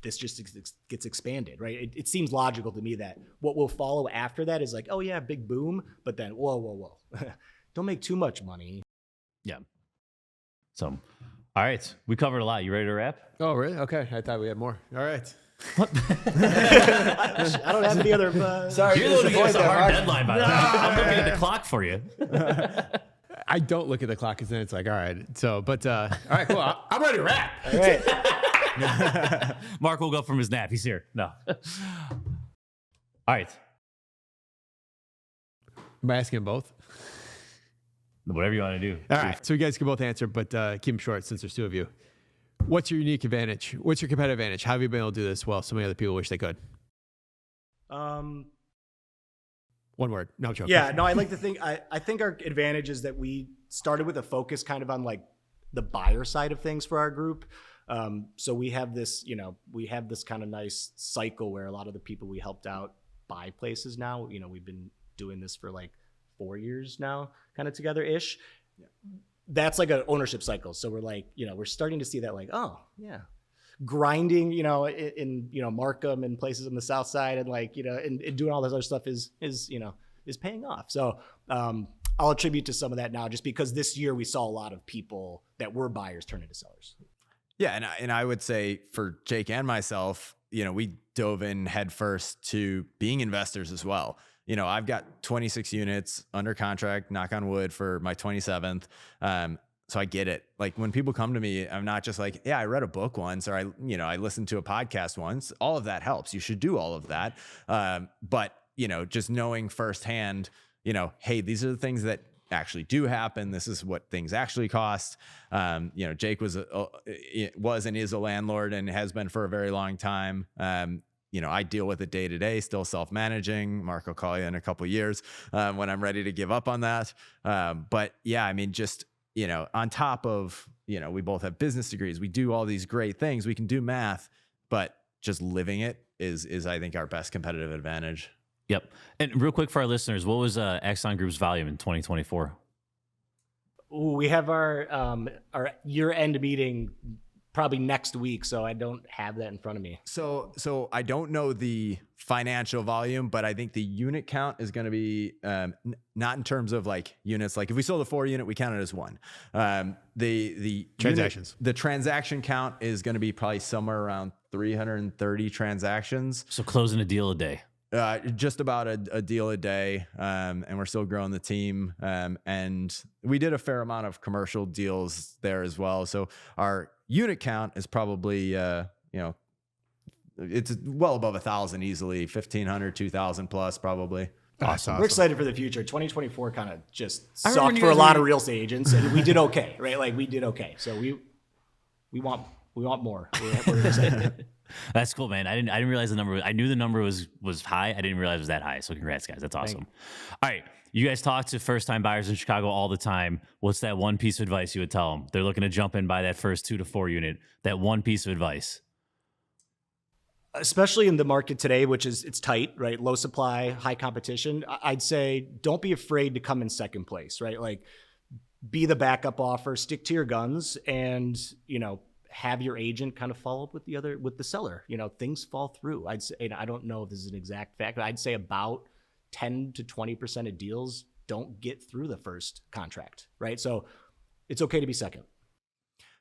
this just gets expanded, right? It seems logical to me that what will follow after that is like, oh yeah, big boom, but then whoa don't make too much money. Yeah. So, all right, we covered a lot. You ready to wrap? Oh, really? Okay. I thought we had more. All right. I don't have any other. Sorry, You're the one who gives a hard deadline, by the way. I'm looking at the clock for you. I don't look at the clock because then it's like, all right. So, but all right, cool. I'm ready to wrap. All right. Mark woke up from his nap. He's here. No. All right. Am I asking both? Whatever you want to do. All right. So you guys can both answer, but keep them short since there's two of you. What's your unique advantage? What's your competitive advantage? How have you been able to do this well so many other people wish they could? One word. No, I'm joking. Yeah, no, I like to think, I think our advantage is that we started with a focus kind of on like the buyer side of things for our group. So we have this, kind of nice cycle where a lot of the people we helped out buy places now, we've been doing this for like 4 years now, kind of together-ish. Yeah. That's like an ownership cycle. So we're like, we're starting to see that like, oh yeah, grinding, in Markham and places on the south side and like, and doing all this other stuff is is paying off. So I'll attribute to some of that now, just because this year we saw a lot of people that were buyers turn into sellers. Yeah, and I would say for Jake and myself, we dove in headfirst to being investors as well. I've got 26 units under contract, knock on wood, for my 27th. So I get it. Like when people come to me, I'm not just like, yeah, I read a book once, or I listened to a podcast once. All of that helps. You should do all of that. But just knowing firsthand, hey, these are the things that actually do happen. This is what things actually cost. Jake was and is a landlord and has been for a very long time. I deal with it day to day, still self-managing. Mark will call you in a couple of years when I'm ready to give up on that. But yeah, I mean, just, on top of, we both have business degrees. We do all these great things. We can do math, but just living it is I think our best competitive advantage. Yep. And real quick for our listeners, what was Axon Group's volume in 2024? We have our year-end meeting probably next week, so I don't have that in front of me. So I don't know the financial volume, but I think the unit count is going to be not in terms of like units. Like if we sold a 4-unit, we count it as one. The Transactions. The transaction count is going to be probably somewhere around 330 transactions. So closing a deal a day. Just about a deal a day, and we're still growing the team. And we did a fair amount of commercial deals there as well. So our unit count is probably, it's well above 1,000 easily, 1,500, 2,000 plus probably. Awesome. We're excited for the future. 2024 kind of just I remember sucked when for a you guys lot were- of real estate agents, and we did okay, right? Like we did okay. So we want more. We're excited. That's cool, man. I didn't realize the number. I knew the number was high. I didn't realize it was that high. So congrats, guys. That's awesome. All right. You guys talk to first-time buyers in Chicago all the time. What's that one piece of advice you would tell them? They're looking to jump in, buy that first 2 to 4 unit. That one piece of advice. Especially in the market today, which is it's tight, right? Low supply, high competition. I'd say don't be afraid to come in second place, right? Like be the backup offer, stick to your guns, and have your agent kind of follow up with the seller. Things fall through. I'd say, and I don't know if this is an exact fact, but I'd say about 10 to 20% of deals don't get through the first contract, right? So it's okay to be second.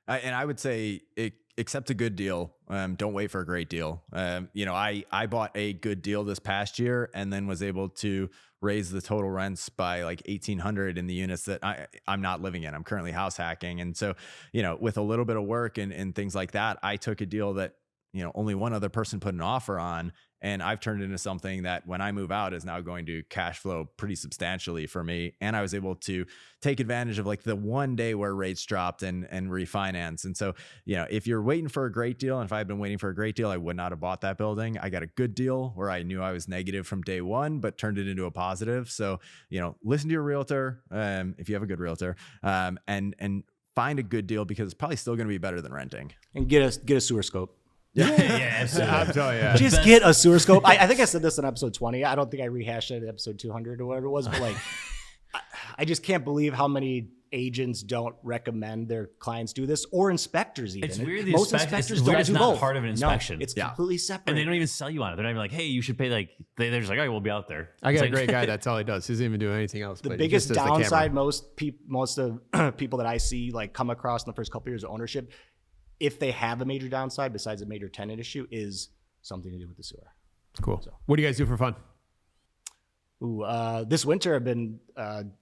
And I would say accept a good deal. Don't wait for a great deal. I bought a good deal this past year and then was able to raise the total rents by like 1,800 in the units that I'm not living in. I'm currently house hacking. And so, with a little bit of work and things like that, I took a deal that, only one other person put an offer on, and I've turned it into something that when I move out is now going to cash flow pretty substantially for me. And I was able to take advantage of like the one day where rates dropped and refinance. And so, if you're waiting for a great deal, and if I had been waiting for a great deal, I would not have bought that building. I got a good deal where I knew I was negative from day one, but turned it into a positive. So, listen to your realtor, if you have a good realtor, and find a good deal, because it's probably still going to be better than renting. And get a sewer scope. Yeah, absolutely. I'm telling you. Just get a sewer scope. I think I said this in episode 20. I don't think I rehashed it in episode 200 or whatever it was, but like, I just can't believe how many agents don't recommend their clients do this, or inspectors even. It's weird. Most inspectors don't It's do not both. part of an inspection. No, it's completely separate. And they don't even sell you on it. They're not even like, hey, you should pay they're just like, all right, we'll be out there. I It's got like- a great guy. That's all he does. He doesn't even do anything else. The but he biggest just does the camera. downside most of people that I see like come across in the first couple years of ownership, if they have a major downside besides a major tenant issue, is something to do with the sewer. Cool. What do you guys do for fun? This winter I've been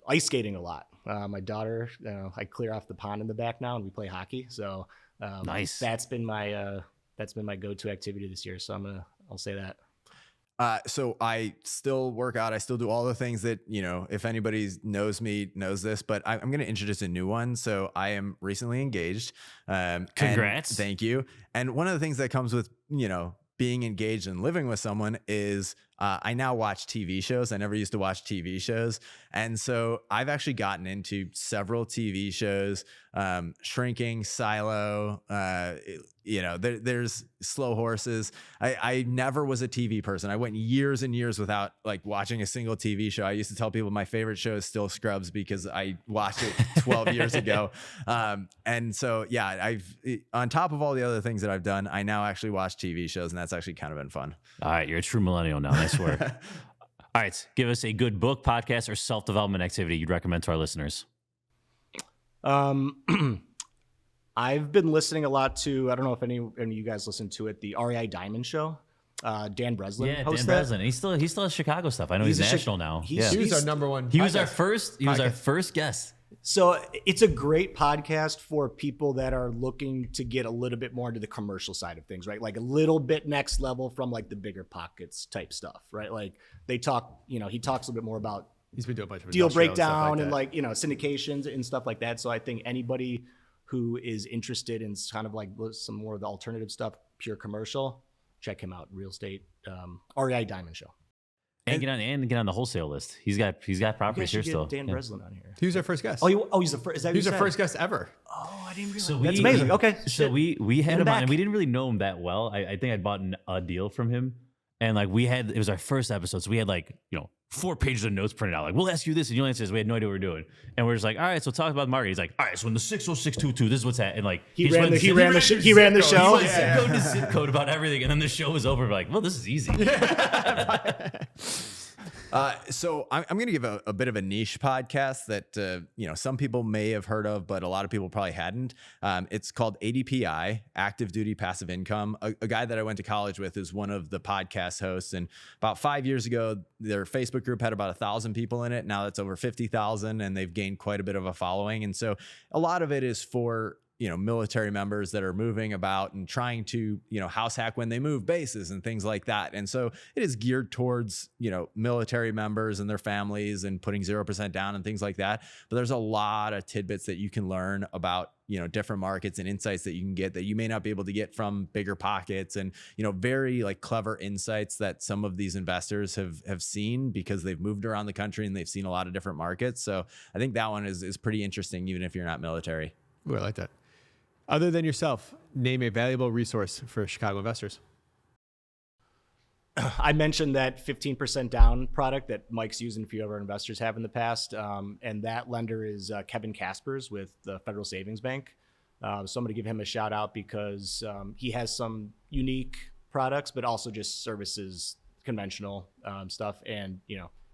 ice skating a lot. My daughter, I clear off the pond in the back now, and we play hockey. So Nice. That's been my go-to activity this year. So I'll say that. So I still work out. I still do all the things that, if anybody knows me, knows this, but I'm going to introduce a new one. So I am recently engaged. Congrats. And thank you. And one of the things that comes with, being engaged and living with someone is I now watch TV shows. I never used to watch TV shows. And so I've actually gotten into several TV shows, Shrinking, Silo, there's Slow Horses. I never was a TV person. I went years and years without like watching a single TV show. I used to tell people my favorite show is still Scrubs because I watched it 12 years ago. And so, yeah, I've, on top of all the other things that I've done, I now actually watch TV shows, and that's actually kind of been fun. All right, you're a true millennial now. Nice work. All right, give us a good book, podcast, or self-development activity you'd recommend to our listeners. I've been listening a lot to, I don't know if any of you guys listen to it, the REI Diamond Show. Dan Breslin Yeah, Dan hosts Breslin. He still has Chicago stuff. I know he's national now. He was our number one. He was our first guest. So it's a great podcast for people that are looking to get a little bit more into the commercial side of things, right? Like a little bit next level from like the bigger pockets type stuff, right? Like they talk, he talks a little bit more about He's been doing a bunch of deal industrial breakdown and stuff and syndications and stuff like that. So I think anybody who is interested in kind of like some more of the alternative stuff, pure commercial, check him out. Real estate, REI Diamond Show. And get on the wholesale list. He's got properties here still. Dan Breslin on here. He was our first guest. He's the first. Is that He was our first guest ever. Oh, I didn't realize. So That's amazing. Okay. So we had him on, back. and we didn't really know him that well. I think I bought a deal from him, and like it was our first episode, so we had 4 pages of notes printed out. Like, we'll ask you this, and you'll answer this. We had no idea what we were doing, and we're just like, all right, so talk about the market. He's like, all right, so in the 60622, this is what's at, and like He ran the show. He went zip code to zip code about everything, and then the show was over. We're like, well, this is easy. So I'm going to give a bit of a niche podcast that, some people may have heard of, but a lot of people probably hadn't. It's called ADPI, Active Duty Passive Income. A guy that I went to college with is one of the podcast hosts. And about 5 years ago, their Facebook group had about 1,000 people in it. Now that's over 50,000, and they've gained quite a bit of a following. And so a lot of it is for military members that are moving about and trying to, house hack when they move bases and things like that. And so it is geared towards, military members and their families and putting 0% down and things like that. But there's a lot of tidbits that you can learn about, different markets and insights that you can get that you may not be able to get from bigger pockets, and, very clever insights that some of these investors have seen because they've moved around the country and they've seen a lot of different markets. So I think that one is pretty interesting, even if you're not military. Ooh, I like that. Other than yourself, name a valuable resource for Chicago investors. I mentioned that 15% down product that Mike's used and a few of our investors have in the past. And that lender is Kevin Kaspers with the Federal Savings Bank. So I'm going to give him a shout out because he has some unique products, but also just services, conventional stuff. And,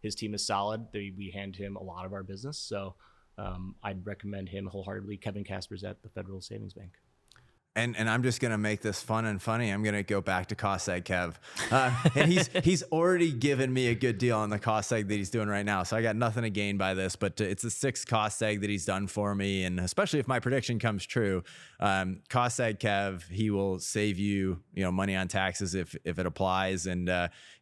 his team is solid. We hand him a lot of our business. So I'd recommend him wholeheartedly. Kevin Kaspers at the Federal Savings Bank. And I'm just going to make this fun and funny. I'm going to go back to cost seg Kev. And he's already given me a good deal on the cost seg that he's doing right now. So I got nothing to gain by this, but it's a 6 cost seg that he's done for me. And especially if my prediction comes true, cost seg Kev, he will save you, money on taxes if it applies. And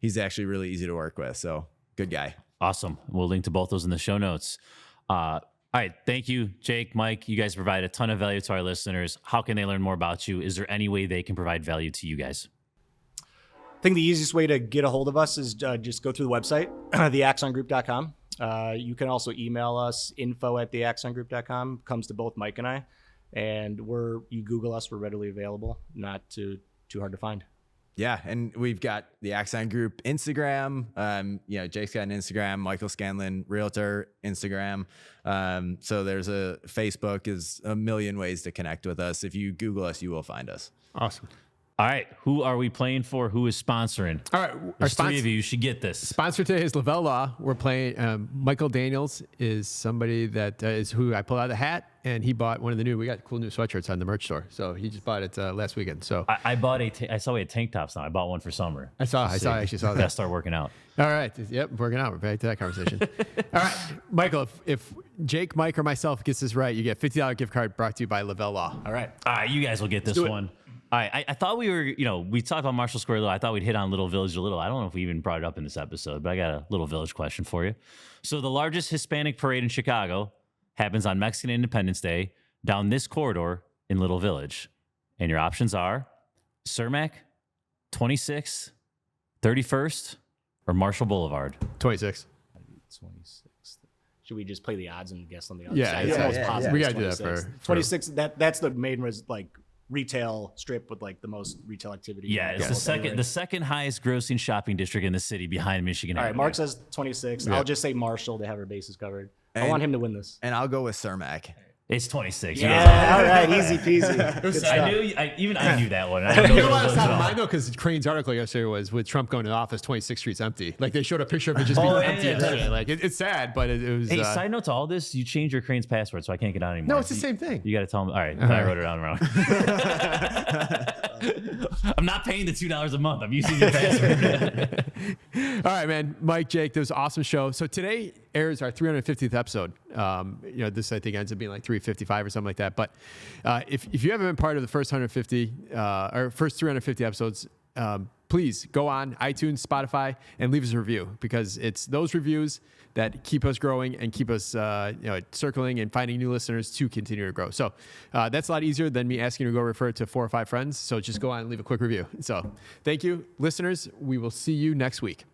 he's actually really easy to work with. So good guy. Awesome. We'll link to both those in the show notes. All right. Thank you, Jake, Mike. You guys provide a ton of value to our listeners. How can they learn more about you? Is there any way they can provide value to you guys? I think the easiest way to get a hold of us is just go through the website, theaxongroup.com. You can also email us, info@theaxongroup.com. Comes to both Mike and I. And you Google us, we're readily available, not too hard to find. Yeah, and we've got the Axon Group Instagram. Jake's got an Instagram. Michael Scanlon, Realtor, Instagram. So there's a Facebook. Is a million ways to connect with us. If you Google us, you will find us. Awesome. All right, who are we playing for? Who is sponsoring? All right, There's 3 of you. You should get this. Sponsor today is Lavelle Law. We're playing. Michael Daniels is somebody that is who I pulled out of the hat, and he bought one of the we got cool new sweatshirts on the merch store. So he just bought it last weekend. So I bought I saw we had tank tops now. I bought one for summer. I actually saw that. Gotta start working out. All right. Yep, working out. We're back to that conversation. All right, Michael, if Jake, Mike, or myself gets this right, you get a $50 gift card brought to you by Lavelle Law. All right. You guys will get this one. All right, I thought we were, we talked about Marshall Square Little. I thought we'd hit on Little Village a little. I don't know if we even brought it up in this episode, but I got a Little Village question for you. So the largest Hispanic parade in Chicago happens on Mexican Independence Day down this corridor in Little Village. And your options are Cermak, 26th, 31st, or Marshall Boulevard. 26. 26th. Should we just play the odds and guess on the other Yeah, side? yeah, Almost yeah. positive We it's gotta do that for 26. That's the main retail strip with the most retail activity. Yeah, it's the second highest grossing shopping district in the city behind Michigan. All right, Avenue. Mark says 26. Yeah. I'll just say Marshall to have our bases covered. I And- want him to win this. And I'll go with Cermak. It's 26. Yeah, all right, easy peasy. Good stuff. I knew that one. I don't know You know what why it it's was top at of all. mind though? Because Crane's article yesterday was with Trump going to office, 26th Street's empty. Like they showed a picture of it just being empty. And shit. Like it's sad, but it was. Hey, side note to all this, you changed your Crane's password, so I can't get on anymore. No, it's the same thing. You got to tell them. All right, I wrote it down wrong. I'm not paying the $2 a month. I'm using your password. All right, man. Mike, Jake, that was an awesome show. So today airs our 350th episode. This I think ends up being like 355 or something like that. But if you haven't been part of the first 150 or first 350 episodes, please go on iTunes, Spotify, and leave us a review because it's those reviews that keep us growing and keep us circling and finding new listeners to continue to grow. So that's a lot easier than me asking you to go refer it to 4 or 5 friends. So just go on and leave a quick review. So thank you, listeners. We will see you next week.